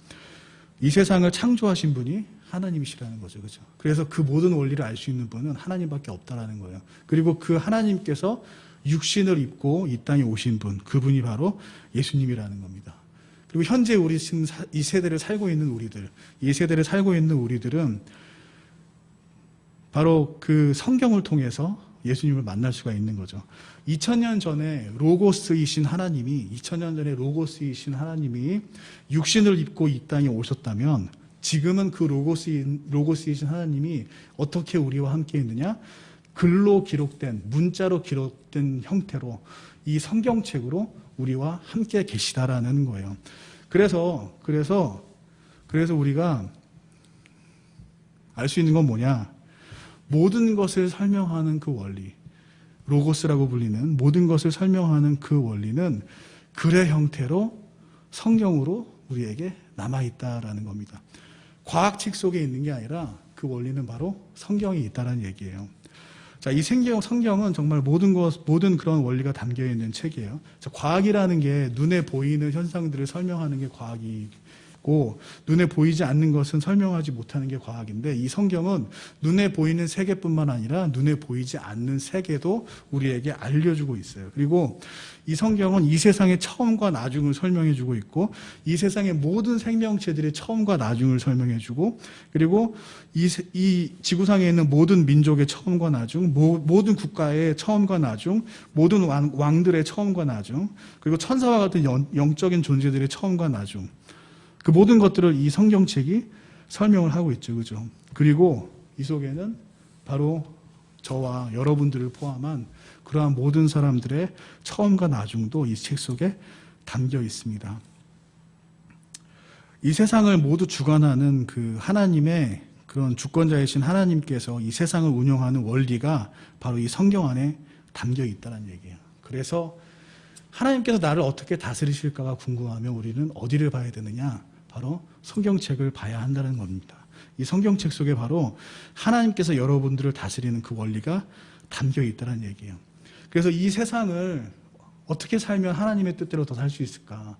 이 세상을 창조하신 분이 하나님이시라는 거죠. 그죠? 그래서 그 모든 원리를 알 수 있는 분은 하나님밖에 없다라는 거예요. 그리고 그 하나님께서 육신을 입고 이 땅에 오신 분, 그분이 바로 예수님이라는 겁니다. 그리고 현재 우리 지금 이 세대를 살고 있는 우리들, 이 세대를 살고 있는 우리들은 바로 그 성경을 통해서 예수님을 만날 수가 있는 거죠. 2000년 전에 로고스이신 하나님이 육신을 입고 이 땅에 오셨다면 지금은 그 로고스이신 하나님이 어떻게 우리와 함께 있느냐? 글로 기록된, 문자로 기록된 형태로 이 성경책으로 우리와 함께 계시다라는 거예요. 그래서 우리가 알 수 있는 건 뭐냐? 모든 것을 설명하는 그 원리, 로고스라고 불리는 모든 것을 설명하는 그 원리는 글의 형태로 성경으로 우리에게 남아있다라는 겁니다. 과학책 속에 있는 게 아니라 그 원리는 바로 성경에 있다는 얘기예요. 자, 이 성경은 정말 모든 그런 원리가 담겨 있는 책이에요. 자, 과학이라는 게 눈에 보이는 현상들을 설명하는 게 과학이고, 눈에 보이지 않는 것은 설명하지 못하는 게 과학인데, 이 성경은 눈에 보이는 세계뿐만 아니라 눈에 보이지 않는 세계도 우리에게 알려주고 있어요. 그리고 이 성경은 이 세상의 처음과 나중을 설명해주고 있고, 이 세상의 모든 생명체들의 처음과 나중을 설명해주고, 그리고 이 지구상에 있는 모든 민족의 처음과 나중, 모든 국가의 처음과 나중, 모든 왕들의 처음과 나중, 그리고 천사와 같은 영적인 존재들의 처음과 나중, 그 모든 것들을 이 성경책이 설명을 하고 있죠. 그죠? 그리고 이 속에는 바로 저와 여러분들을 포함한 그러한 모든 사람들의 처음과 나중도 이 책 속에 담겨 있습니다. 이 세상을 모두 주관하는 그 하나님의 그런 주권자이신 하나님께서 이 세상을 운영하는 원리가 바로 이 성경 안에 담겨 있다는 얘기예요. 그래서 하나님께서 나를 어떻게 다스리실까가 궁금하면 우리는 어디를 봐야 되느냐? 바로 성경책을 봐야 한다는 겁니다. 이 성경책 속에 바로 하나님께서 여러분들을 다스리는 그 원리가 담겨 있다는 얘기예요. 그래서 이 세상을 어떻게 살면 하나님의 뜻대로 더 살 수 있을까?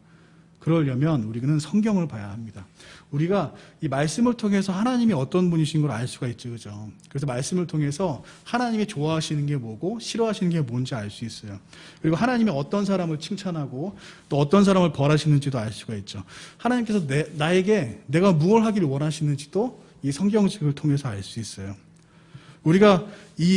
그러려면 우리는 성경을 봐야 합니다. 우리가 이 말씀을 통해서 하나님이 어떤 분이신 걸 알 수가 있죠. 그죠? 그래서 말씀을 통해서 하나님이 좋아하시는 게 뭐고 싫어하시는 게 뭔지 알 수 있어요. 그리고 하나님이 어떤 사람을 칭찬하고 또 어떤 사람을 벌하시는지도 알 수가 있죠. 하나님께서 나에게 내가 무엇을 하기를 원하시는지도 이 성경책을 통해서 알 수 있어요. 우리가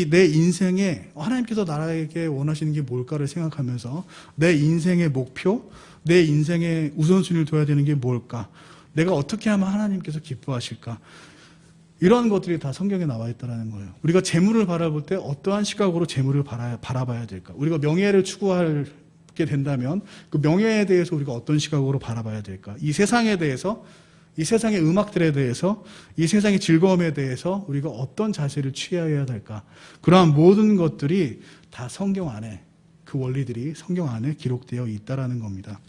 내 인생에 하나님께서 나에게 원하시는 게 뭘까를 생각하면서 내 인생의 목표, 내 인생의 우선순위를 둬야 되는 게 뭘까? 내가 어떻게 하면 하나님께서 기뻐하실까? 이런 것들이 다 성경에 나와 있다는 거예요. 우리가 재물을 바라볼 때 어떠한 시각으로 재물을 바라봐야 될까? 우리가 명예를 추구하게 된다면 그 명예에 대해서 우리가 어떤 시각으로 바라봐야 될까? 이 세상에 대해서, 이 세상의 음악들에 대해서, 이 세상의 즐거움에 대해서 우리가 어떤 자세를 취해야 될까? 그러한 모든 것들이 다 성경 안에, 그 원리들이 성경 안에 기록되어 있다는 겁니다.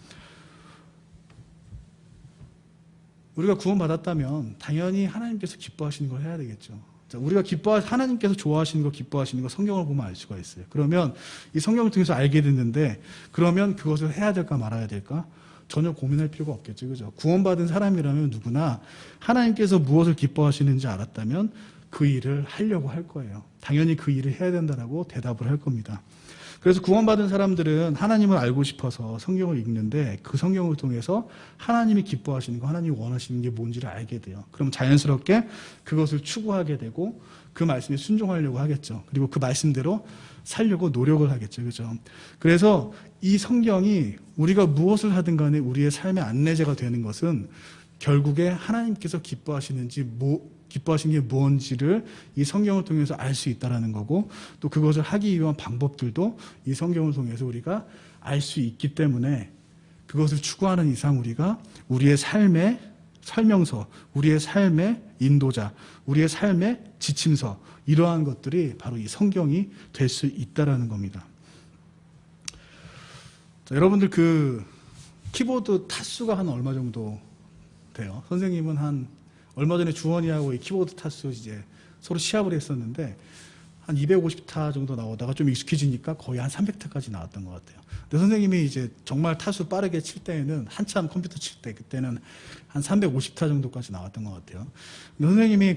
우리가 구원받았다면 당연히 하나님께서 기뻐하시는 걸 해야 되겠죠. 자, 우리가 하나님께서 좋아하시는 거, 기뻐하시는 거 성경을 보면 알 수가 있어요. 그러면 이 성경을 통해서 알게 됐는데 그러면 그것을 해야 될까 말아야 될까? 전혀 고민할 필요가 없겠죠. 그죠? 구원받은 사람이라면 누구나 하나님께서 무엇을 기뻐하시는지 알았다면 그 일을 하려고 할 거예요. 당연히 그 일을 해야 된다라고 대답을 할 겁니다. 그래서 구원받은 사람들은 하나님을 알고 싶어서 성경을 읽는데 그 성경을 통해서 하나님이 기뻐하시는 거, 하나님이 원하시는 게 뭔지를 알게 돼요. 그럼 자연스럽게 그것을 추구하게 되고 그 말씀에 순종하려고 하겠죠. 그리고 그 말씀대로 살려고 노력을 하겠죠. 그죠? 그래서 이 성경이 우리가 무엇을 하든 간에 우리의 삶의 안내제가 되는 것은 결국에 하나님께서 기뻐하시는 게 무엇인지를 이 성경을 통해서 알 수 있다는 거고 또 그것을 하기 위한 방법들도 이 성경을 통해서 우리가 알 수 있기 때문에 그것을 추구하는 이상 우리가 우리의 삶의 설명서, 우리의 삶의 인도자, 우리의 삶의 지침서 이러한 것들이 바로 이 성경이 될 수 있다는 겁니다. 자, 여러분들 그 키보드 타수가 한 얼마 정도 돼요? 선생님은 얼마 전에 주원이하고 이 키보드 타수 이제 서로 시합을 했었는데 한 250타 정도 나오다가 좀 익숙해지니까 거의 한 300타까지 나왔던 것 같아요. 근데 선생님이 이제 정말 타수 빠르게 칠 때에는 한참 컴퓨터 칠 때 그때는 한 350타 정도까지 나왔던 것 같아요. 근데 선생님이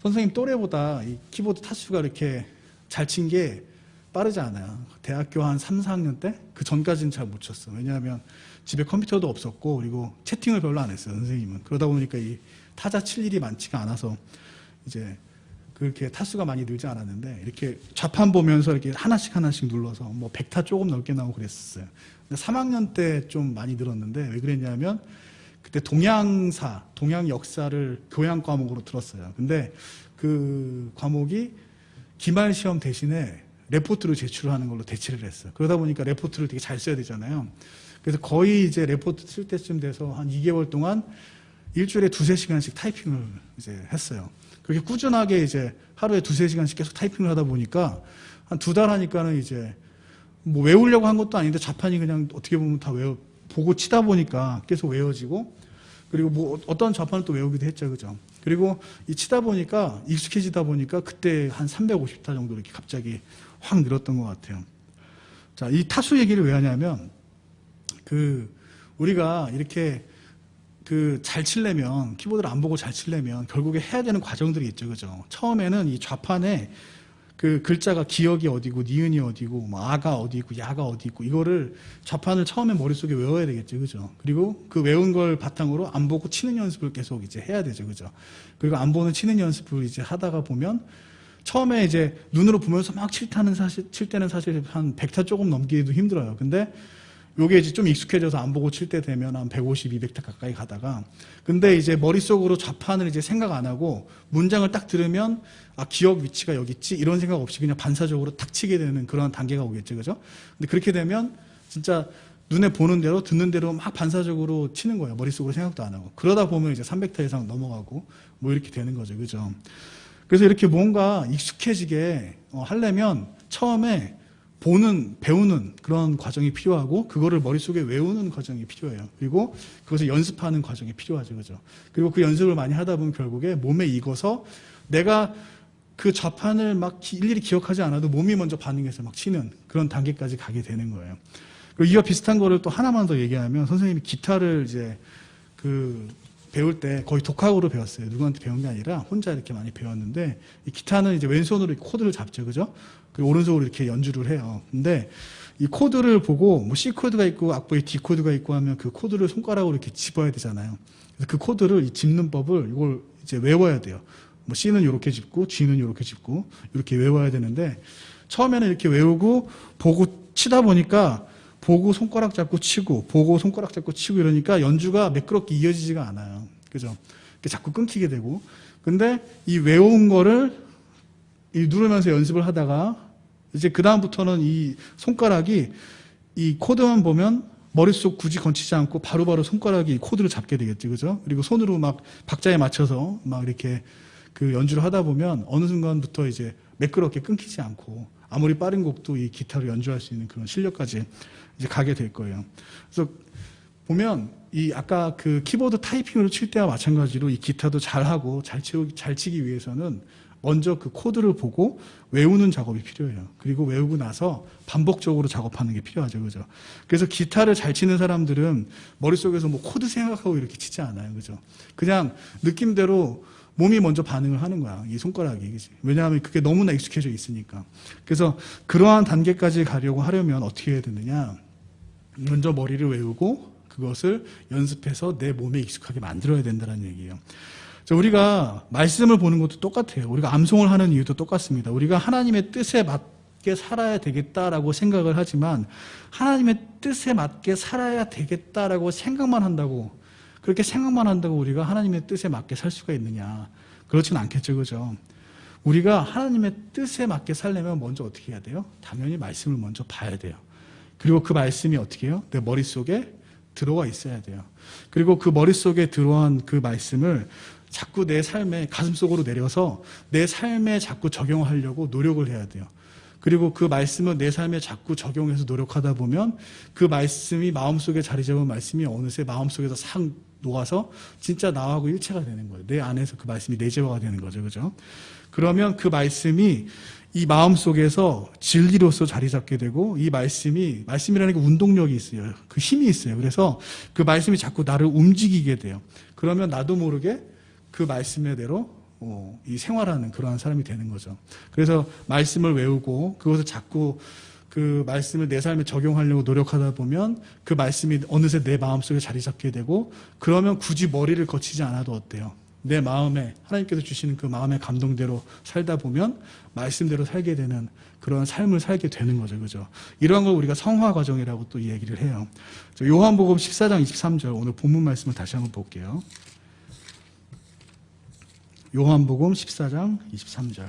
선생님 또래보다 이 키보드 타수가 이렇게 잘 친 게 빠르지 않아요. 대학교 한 3, 4학년 때 그 전까지는 잘 못 쳤어. 왜냐하면 집에 컴퓨터도 없었고 그리고 채팅을 별로 안 했어요, 선생님은. 그러다 보니까 이 타자 칠 일이 많지가 않아서 이제 그렇게 타수가 많이 늘지 않았는데 이렇게 좌판 보면서 이렇게 하나씩 눌러서 뭐 100타 조금 넘게 나오고 그랬었어요. 근데 3학년 때 좀 많이 늘었는데 왜 그랬냐면 그때 동양 역사를 교양 과목으로 들었어요. 근데 그 과목이 기말 시험 대신에 레포트를 제출하는 걸로 대체를 했어요. 그러다 보니까 레포트를 되게 잘 써야 되잖아요. 그래서 거의 이제 레포트 쓸 때쯤 돼서 한 2개월 동안 일주일에 2-3시간씩 타이핑을 이제 했어요. 그렇게 꾸준하게 이제 하루에 2-3시간씩 계속 타이핑을 하다 보니까 한 2달 하니까는 이제 뭐 외우려고 한 것도 아닌데 좌판이 그냥 어떻게 보면 다 보고 치다 보니까 계속 외워지고 그리고 뭐 어떤 좌판을 또 외우기도 했죠. 그죠? 그리고 이 치다 보니까 익숙해지다 보니까 그때 한 350타 정도 이렇게 갑자기 확 늘었던 것 같아요. 자, 이 타수 얘기를 왜 하냐면 우리가 이렇게 잘 치려면 키보드를 안 보고 잘 치려면 결국에 해야 되는 과정들이 있죠. 그죠? 처음에는 이 좌판에 그 글자가 기역이 어디고 니은이 어디고 뭐 아가 어디 있고 야가 어디 있고 이거를 좌판을 처음에 머릿속에 외워야 되겠죠. 그죠? 그리고 그 외운 걸 바탕으로 안 보고 치는 연습을 계속 이제 해야 되죠. 그죠? 그리고 안 보는 치는 연습을 이제 하다가 보면 처음에 이제 눈으로 보면서 막 칠 때는 사실 한 100타 조금 넘기기도 힘들어요. 근데 요게 이제 좀 익숙해져서 안 보고 칠 때 되면 한 150, 200타 가까이 가다가 근데 이제 머릿속으로 좌판을 이제 생각 안 하고 문장을 딱 들으면 아, 기억 위치가 여기 있지 이런 생각 없이 그냥 반사적으로 탁 치게 되는 그런 단계가 오겠죠. 그죠? 근데 그렇게 되면 진짜 눈에 보는 대로 듣는 대로 막 반사적으로 치는 거예요. 머릿속으로 생각도 안 하고. 그러다 보면 이제 300타 이상 넘어가고 뭐 이렇게 되는 거죠. 그죠? 그래서 이렇게 뭔가 익숙해지게 하려면 처음에 배우는 그런 과정이 필요하고 그거를 머릿속에 외우는 과정이 필요해요. 그리고 그것을 연습하는 과정이 필요하죠. 그죠? 그리고 그 연습을 많이 하다 보면 결국에 몸에 익어서 내가 그 좌판을 막 일일이 기억하지 않아도 몸이 먼저 반응해서 막 치는 그런 단계까지 가게 되는 거예요. 그리고 이와 비슷한 거를 또 하나만 더 얘기하면 선생님이 기타를 이제 배울 때 거의 독학으로 배웠어요. 누구한테 배운 게 아니라 혼자 이렇게 많이 배웠는데 이 기타는 이제 왼손으로 코드를 잡죠. 그죠? 그리고 오른손으로 이렇게 연주를 해요. 근데 이 코드를 보고 뭐 C 코드가 있고 악보에 D 코드가 있고 하면 그 코드를 손가락으로 이렇게 집어야 되잖아요. 그래서 그 코드를 이 짚는 법을 이걸 이제 외워야 돼요. 뭐 C는 이렇게 짚고 G는 이렇게 짚고 이렇게 외워야 되는데 처음에는 이렇게 외우고 보고 치다 보니까 보고 손가락 잡고 치고 보고 손가락 잡고 치고 이러니까 연주가 매끄럽게 이어지지가 않아요. 그죠? 자꾸 끊기게 되고 근데 이 외운 거를 누르면서 연습을 하다가 이제 그 다음부터는 이 손가락이 이 코드만 보면 머릿속 굳이 건치지 않고 바로바로 손가락이 코드를 잡게 되겠지. 그죠? 그리고 손으로 막 박자에 맞춰서 막 이렇게 그 연주를 하다 보면 어느 순간부터 이제 매끄럽게 끊기지 않고 아무리 빠른 곡도 이 기타로 연주할 수 있는 그런 실력까지 이제 가게 될 거예요. 그래서 보면 이 아까 그 키보드 타이핑으로 칠 때와 마찬가지로 이 기타도 잘하고 잘 치기 위해서는 먼저 그 코드를 보고 외우는 작업이 필요해요. 그리고 외우고 나서 반복적으로 작업하는 게 필요하죠. 그죠? 그래서 기타를 잘 치는 사람들은 머릿속에서 뭐 코드 생각하고 이렇게 치지 않아요. 그죠? 그냥 느낌대로 몸이 먼저 반응을 하는 거야. 이 손가락이. 그치? 왜냐하면 그게 너무나 익숙해져 있으니까. 그래서 그러한 단계까지 가려고 하려면 어떻게 해야 되느냐. 먼저 머리를 외우고 그것을 연습해서 내 몸에 익숙하게 만들어야 된다는 얘기예요. 우리가 말씀을 보는 것도 똑같아요. 우리가 암송을 하는 이유도 똑같습니다. 우리가 하나님의 뜻에 맞게 살아야 되겠다라고 생각을 하지만 하나님의 뜻에 맞게 살아야 되겠다라고 생각만 한다고 그렇게 생각만 한다고 우리가 하나님의 뜻에 맞게 살 수가 있느냐. 그렇지는 않겠죠. 그죠? 우리가 하나님의 뜻에 맞게 살려면 먼저 어떻게 해야 돼요? 당연히 말씀을 먼저 봐야 돼요. 그리고 그 말씀이 어떻게 해요? 내 머릿속에 들어와 있어야 돼요. 그리고 그 머릿속에 들어온 그 말씀을 자꾸 내 삶에 가슴속으로 내려서 내 삶에 자꾸 적용하려고 노력을 해야 돼요. 그리고 그 말씀을 내 삶에 자꾸 적용해서 노력하다 보면 그 말씀이 마음속에 자리 잡은 말씀이 어느새 마음속에서 싹 녹아서 진짜 나하고 일체가 되는 거예요. 내 안에서 그 말씀이 내재화가 되는 거죠. 그죠? 그러면 그 말씀이 이 마음 속에서 진리로서 자리 잡게 되고 이 말씀이라는 게 운동력이 있어요. 그 힘이 있어요. 그래서 그 말씀이 자꾸 나를 움직이게 돼요. 그러면 나도 모르게 그 말씀대로 이 생활하는 그러한 사람이 되는 거죠. 그래서 말씀을 외우고 그것을 자꾸 그 말씀을 내 삶에 적용하려고 노력하다 보면 그 말씀이 어느새 내 마음속에 자리 잡게 되고 그러면 굳이 머리를 거치지 않아도 어때요? 내 마음에 하나님께서 주시는 그 마음의 감동대로 살다 보면 말씀대로 살게 되는 그런 삶을 살게 되는 거죠. 그죠? 이러한 걸 우리가 성화 과정이라고 또 얘기를 해요. 요한복음 14장 23절 오늘 본문 말씀을 다시 한번 볼게요. 요한복음 14장 23절.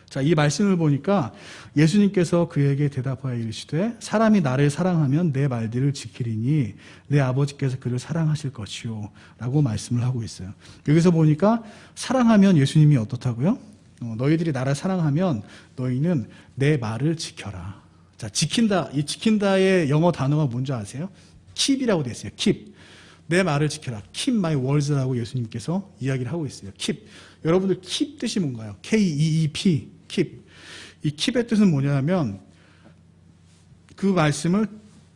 자, 이 말씀을 보니까 예수님께서 그에게 대답하여 이르시되 사람이 나를 사랑하면 내 말들을 지키리니 내 아버지께서 그를 사랑하실 것이요 라고 말씀을 하고 있어요. 여기서 보니까 사랑하면 예수님이 어떻다고요? 너희들이 나를 사랑하면 너희는 내 말을 지켜라. 자, 지킨다. 이 지킨다의 영어 단어가 뭔지 아세요? keep이라고 되어 있어요. keep. 내 말을 지켜라. keep my words라고 예수님께서 이야기를 하고 있어요. keep. 여러분들 keep 뜻이 뭔가요? K-E-E-P. keep. 이 keep의 뜻은 뭐냐면 그 말씀을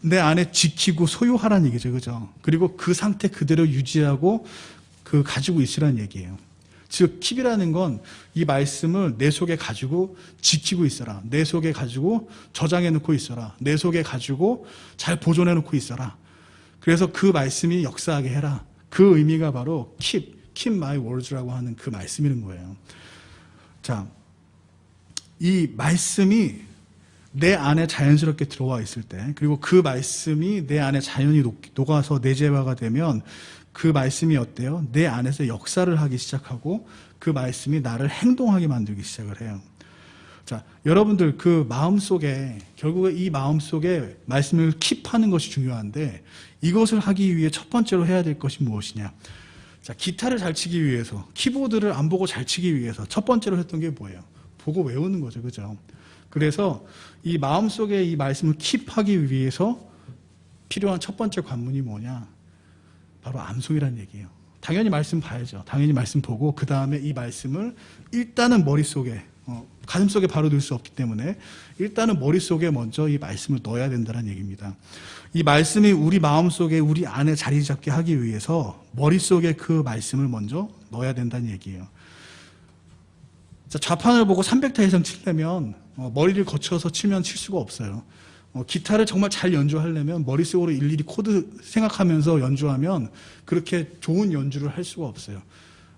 내 안에 지키고 소유하라는 얘기죠. 그죠? 그리고 그 상태 그대로 유지하고 그 가지고 있으라는 얘기예요. 즉 keep이라는 건 이 말씀을 내 속에 가지고 지키고 있어라. 내 속에 가지고 저장해 놓고 있어라. 내 속에 가지고 잘 보존해 놓고 있어라. 그래서 그 말씀이 역사하게 해라. 그 의미가 바로 keep my words라고 하는 그 말씀이는 거예요. 자, 이 말씀이 내 안에 자연스럽게 들어와 있을 때, 그리고 그 말씀이 내 안에 자연히 녹아서 내재화가 되면 그 말씀이 어때요? 내 안에서 역사를 하기 시작하고 그 말씀이 나를 행동하게 만들기 시작을 해요. 자, 여러분들 그 마음속에 결국에 이 마음속에 말씀을 킵하는 것이 중요한데 이것을 하기 위해 첫 번째로 해야 될 것이 무엇이냐? 자, 기타를 잘 치기 위해서 키보드를 안 보고 잘 치기 위해서 첫 번째로 했던 게 뭐예요? 보고 외우는 거죠. 그죠? 그래서 이 마음속에 이 말씀을 킵하기 위해서 필요한 첫 번째 관문이 뭐냐? 바로 암송이라는 얘기예요. 당연히 말씀 봐야죠. 당연히 말씀 보고 그 다음에 이 말씀을 일단은 머릿속에 가슴속에 바로 넣을 수 없기 때문에 일단은 머릿속에 먼저 이 말씀을 넣어야 된다는 얘기입니다. 이 말씀이 우리 마음속에 우리 안에 자리 잡게 하기 위해서 머릿속에 그 말씀을 먼저 넣어야 된다는 얘기예요. 자, 좌판을 보고 300타 이상 치려면 머리를 거쳐서 치면 칠 수가 없어요. 기타를 정말 잘 연주하려면 머릿속으로 일일이 코드 생각하면서 연주하면 그렇게 좋은 연주를 할 수가 없어요.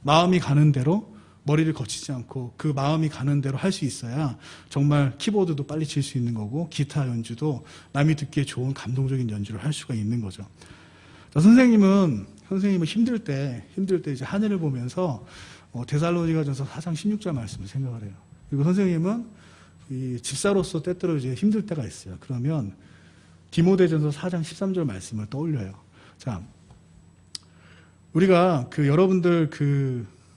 마음이 가는 대로 머리를 거치지 않고 그 마음이 가는 대로 할 수 있어야 정말 키보드도 빨리 칠 수 있는 거고 기타 연주도 남이 듣기에 좋은 감동적인 연주를 할 수가 있는 거죠. 자, 선생님은 힘들 때 이제 하늘을 보면서 데살로니가전서 4장 16절 말씀을 생각을 해요. 그리고 선생님은 이 집사로서 때때로 이제 힘들 때가 있어요. 그러면 디모데전서 4장 13절 말씀을 떠올려요. 자, 우리가 여러분들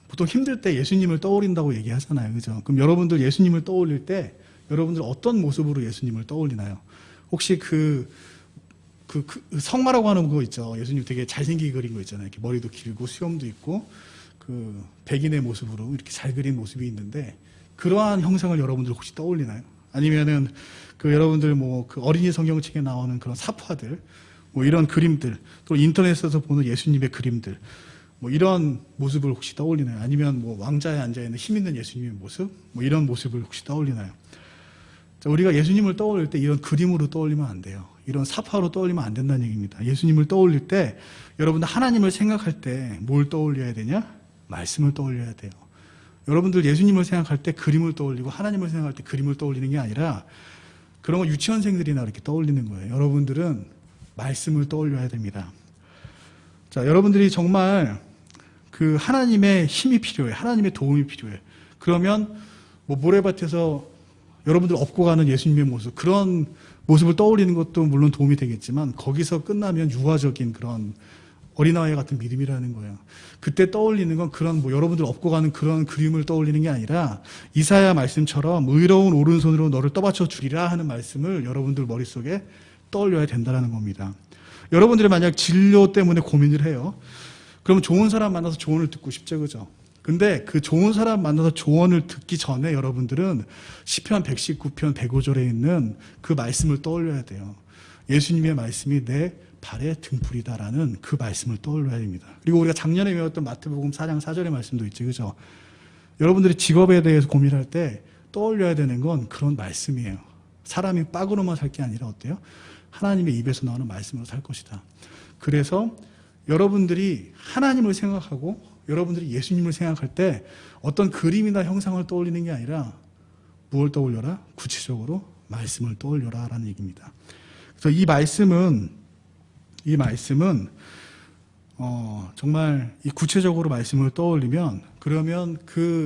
보통 힘들 때 예수님을 떠올린다고 얘기하잖아요. 그죠? 그럼 여러분들 예수님을 떠올릴 때 여러분들 어떤 모습으로 예수님을 떠올리나요? 혹시 성마라고 하는 거 있죠. 예수님 되게 잘생기게 그린 거 있잖아요. 이렇게 머리도 길고 수염도 있고 백인의 모습으로 이렇게 잘 그린 모습이 있는데 그러한 형상을 여러분들 혹시 떠올리나요? 아니면은 여러분들 어린이 성경책에 나오는 그런 사파들, 이런 그림들, 또 인터넷에서 보는 예수님의 그림들, 이런 모습을 혹시 떠올리나요? 아니면 왕자에 앉아 있는 힘 있는 예수님의 모습, 이런 모습을 혹시 떠올리나요? 자, 우리가 예수님을 떠올릴 때 이런 그림으로 떠올리면 안 돼요. 이런 사파로 떠올리면 안 된다는 얘기입니다. 예수님을 떠올릴 때 여러분들 하나님을 생각할 때 뭘 떠올려야 되냐? 말씀을 떠올려야 돼요. 여러분들 예수님을 생각할 때 그림을 떠올리고 하나님을 생각할 때 그림을 떠올리는 게 아니라 그런 거 유치원생들이나 이렇게 떠올리는 거예요. 여러분들은 말씀을 떠올려야 됩니다. 자, 여러분들이 정말 하나님의 힘이 필요해. 하나님의 도움이 필요해. 그러면 모래밭에서 여러분들 업고 가는 예수님의 모습, 그런 모습을 떠올리는 것도 물론 도움이 되겠지만 거기서 끝나면 유아적인 그런 어린아이 같은 믿음이라는 거예요. 그때 떠올리는 건 여러분들 업고 가는 그런 그림을 떠올리는 게 아니라 이사야 말씀처럼 의로운 오른손으로 너를 떠받쳐 주리라 하는 말씀을 여러분들 머릿속에 떠올려야 된다는 겁니다. 여러분들이 만약 진료 때문에 고민을 해요. 그러면 좋은 사람 만나서 조언을 듣고 싶죠. 그죠? 근데 그 좋은 사람 만나서 조언을 듣기 전에 여러분들은 시편 119편 105절에 있는 그 말씀을 떠올려야 돼요. 예수님의 말씀이 내 발의 등불이다라는 그 말씀을 떠올려야 됩니다. 그리고 우리가 작년에 배웠던 마태복음 4장 4절의 말씀도 있지, 그죠? 여러분들이 직업에 대해서 고민할 때 떠올려야 되는 건 그런 말씀이에요. 사람이 빡으로만 살 게 아니라 어때요? 하나님의 입에서 나오는 말씀으로 살 것이다. 그래서 여러분들이 하나님을 생각하고 여러분들이 예수님을 생각할 때 어떤 그림이나 형상을 떠올리는 게 아니라 무엇을 떠올려라? 구체적으로 말씀을 떠올려라 라는 얘기입니다. 그래서 이 말씀은 정말 이 구체적으로 말씀을 떠올리면 그러면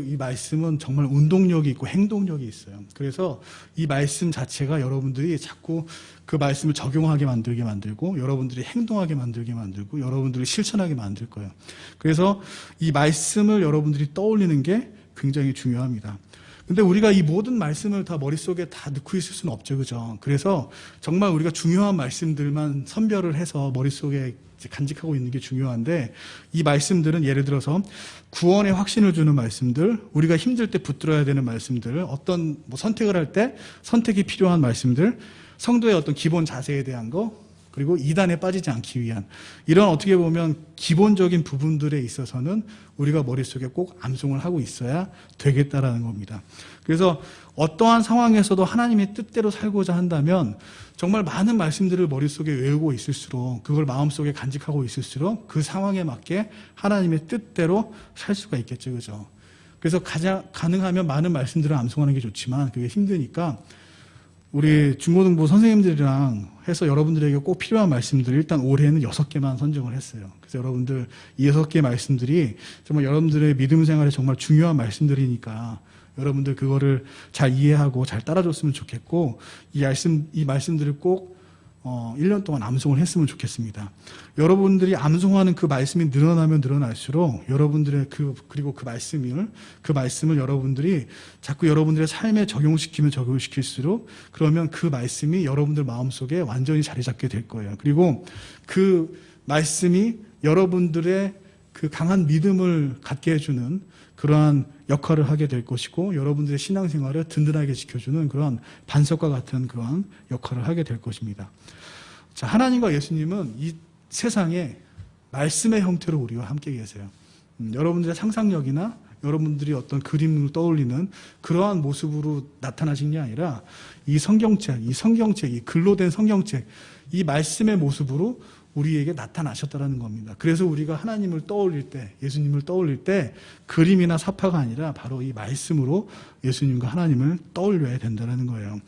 이 말씀은 정말 운동력이 있고 행동력이 있어요. 그래서 이 말씀 자체가 여러분들이 자꾸 그 말씀을 적용하게 만들게 만들고 여러분들이 행동하게 만들게 만들고 여러분들이 실천하게 만들 거예요. 그래서 이 말씀을 여러분들이 떠올리는 게 굉장히 중요합니다. 근데 우리가 이 모든 말씀을 다 머릿속에 다 넣고 있을 수는 없죠, 그죠? 그래서 정말 우리가 중요한 말씀들만 선별을 해서 머릿속에 간직하고 있는 게 중요한데 이 말씀들은 예를 들어서 구원의 확신을 주는 말씀들, 우리가 힘들 때 붙들어야 되는 말씀들, 어떤 선택을 할 때 선택이 필요한 말씀들, 성도의 어떤 기본 자세에 대한 거, 그리고 이단에 빠지지 않기 위한 이런 어떻게 보면 기본적인 부분들에 있어서는 우리가 머릿속에 꼭 암송을 하고 있어야 되겠다라는 겁니다. 그래서 어떠한 상황에서도 하나님의 뜻대로 살고자 한다면 정말 많은 말씀들을 머릿속에 외우고 있을수록 그걸 마음속에 간직하고 있을수록 그 상황에 맞게 하나님의 뜻대로 살 수가 있겠죠, 그죠? 그래서 가능하면 많은 말씀들을 암송하는 게 좋지만 그게 힘드니까 우리 중고등부 선생님들이랑 해서 여러분들에게 꼭 필요한 말씀들 일단 올해는 6개만 선정을 했어요. 그래서 여러분들 이 6개 말씀들이 정말 여러분들의 믿음 생활에 정말 중요한 말씀들이니까 여러분들 그거를 잘 이해하고 잘 따라줬으면 좋겠고 이 말씀들을 꼭 1년 동안 암송을 했으면 좋겠습니다. 여러분들이 암송하는 그 말씀이 늘어나면 늘어날수록 여러분들의 그리고 그 말씀을 여러분들이 자꾸 여러분들의 삶에 적용시키면 적용시킬수록 그러면 그 말씀이 여러분들 마음속에 완전히 자리 잡게 될 거예요. 그리고 그 말씀이 여러분들의 그 강한 믿음을 갖게 해주는 그러한 역할을 하게 될 것이고 여러분들의 신앙생활을 든든하게 지켜주는 그런 반석과 같은 그런 역할을 하게 될 것입니다. 자, 하나님과 예수님은 이 세상에 말씀의 형태로 우리와 함께 계세요. 여러분들의 상상력이나 여러분들이 어떤 그림을 떠올리는 그러한 모습으로 나타나신 게 아니라 이 성경책, 이 글로 된 성경책, 이 말씀의 모습으로 우리에게 나타나셨다는 겁니다. 그래서 우리가 하나님을 떠올릴 때, 예수님을 떠올릴 때 그림이나 사파가 아니라 바로 이 말씀으로 예수님과 하나님을 떠올려야 된다는 거예요.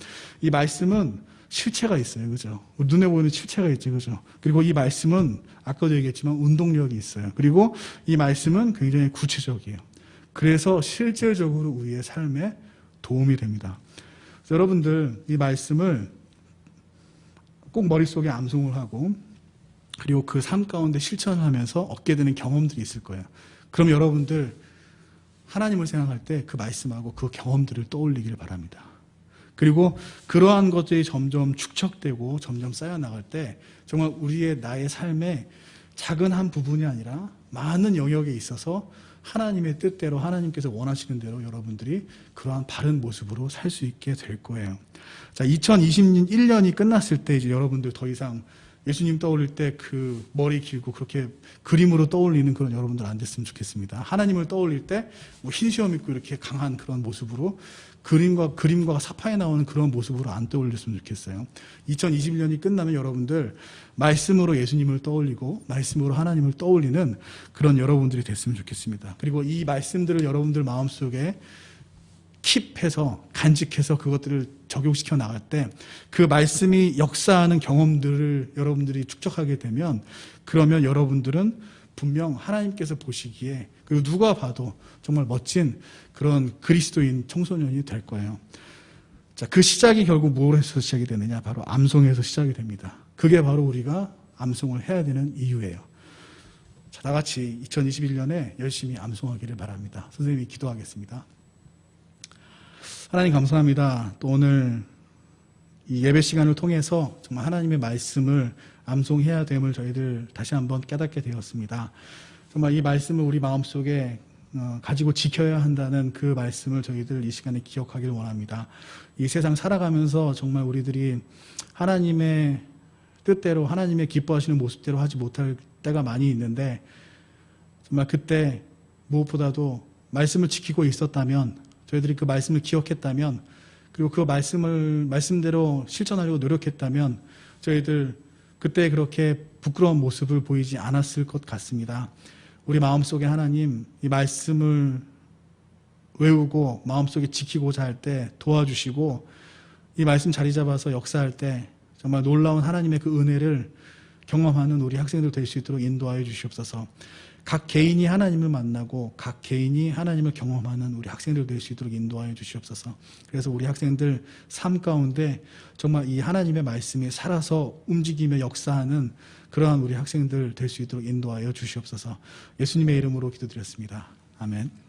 이 말씀은 실체가 있어요, 그죠? 눈에 보이는 실체가 있죠, 그죠? 그리고 이 말씀은 아까도 얘기했지만 운동력이 있어요. 그리고 이 말씀은 굉장히 구체적이에요. 그래서 실질적으로 우리의 삶에 도움이 됩니다. 여러분들 이 말씀을 꼭 머릿속에 암송을 하고 그리고 그 삶 가운데 실천을 하면서 얻게 되는 경험들이 있을 거예요. 그럼 여러분들 하나님을 생각할 때 그 말씀하고 그 경험들을 떠올리기를 바랍니다. 그리고 그러한 것들이 점점 축적되고 점점 쌓여나갈 때 정말 나의 삶의 작은 한 부분이 아니라 많은 영역에 있어서 하나님의 뜻대로 하나님께서 원하시는 대로 여러분들이 그러한 바른 모습으로 살 수 있게 될 거예요. 자, 2021년이 끝났을 때 이제 여러분들 더 이상 예수님 떠올릴 때 그 머리 길고 그렇게 그림으로 떠올리는 그런 여러분들 안 됐으면 좋겠습니다. 하나님을 떠올릴 때 뭐 흰 수염 입고 이렇게 강한 그런 모습으로 그림과 사파에 나오는 그런 모습으로 안 떠올렸으면 좋겠어요. 2021년이 끝나면 여러분들 말씀으로 예수님을 떠올리고 말씀으로 하나님을 떠올리는 그런 여러분들이 됐으면 좋겠습니다. 그리고 이 말씀들을 여러분들 마음속에 킵해서 간직해서 그것들을 적용시켜 나갈 때 그 말씀이 역사하는 경험들을 여러분들이 축적하게 되면 그러면 여러분들은 분명 하나님께서 보시기에 그리고 누가 봐도 정말 멋진 그런 그리스도인 청소년이 될 거예요. 자, 그 시작이 결국 무엇에서 시작이 되느냐? 바로 암송에서 시작이 됩니다. 그게 바로 우리가 암송을 해야 되는 이유예요. 자, 다 같이 2021년에 열심히 암송하기를 바랍니다. 선생님이 기도하겠습니다. 하나님 감사합니다. 또 오늘 이 예배 시간을 통해서 정말 하나님의 말씀을 암송해야 됨을 저희들 다시 한번 깨닫게 되었습니다. 정말 이 말씀을 우리 마음속에 가지고 지켜야 한다는 그 말씀을 저희들 이 시간에 기억하길 원합니다. 이 세상 살아가면서 정말 우리들이 하나님의 뜻대로 하나님의 기뻐하시는 모습대로 하지 못할 때가 많이 있는데 정말 그때 무엇보다도 말씀을 지키고 있었다면 저희들이 그 말씀을 기억했다면 그리고 그 말씀대로 실천하려고 노력했다면 저희들 그때 그렇게 부끄러운 모습을 보이지 않았을 것 같습니다. 우리 마음속에 하나님 이 말씀을 외우고 마음속에 지키고자 할 때 도와주시고 이 말씀 자리 잡아서 역사할 때 정말 놀라운 하나님의 그 은혜를 경험하는 우리 학생들 될 수 있도록 인도하여 주시옵소서. 각 개인이 하나님을 만나고 각 개인이 하나님을 경험하는 우리 학생들 될 수 있도록 인도하여 주시옵소서. 그래서 우리 학생들 삶 가운데 정말 이 하나님의 말씀이 살아서 움직이며 역사하는 그러한 우리 학생들 될 수 있도록 인도하여 주시옵소서. 예수님의 이름으로 기도드렸습니다. 아멘.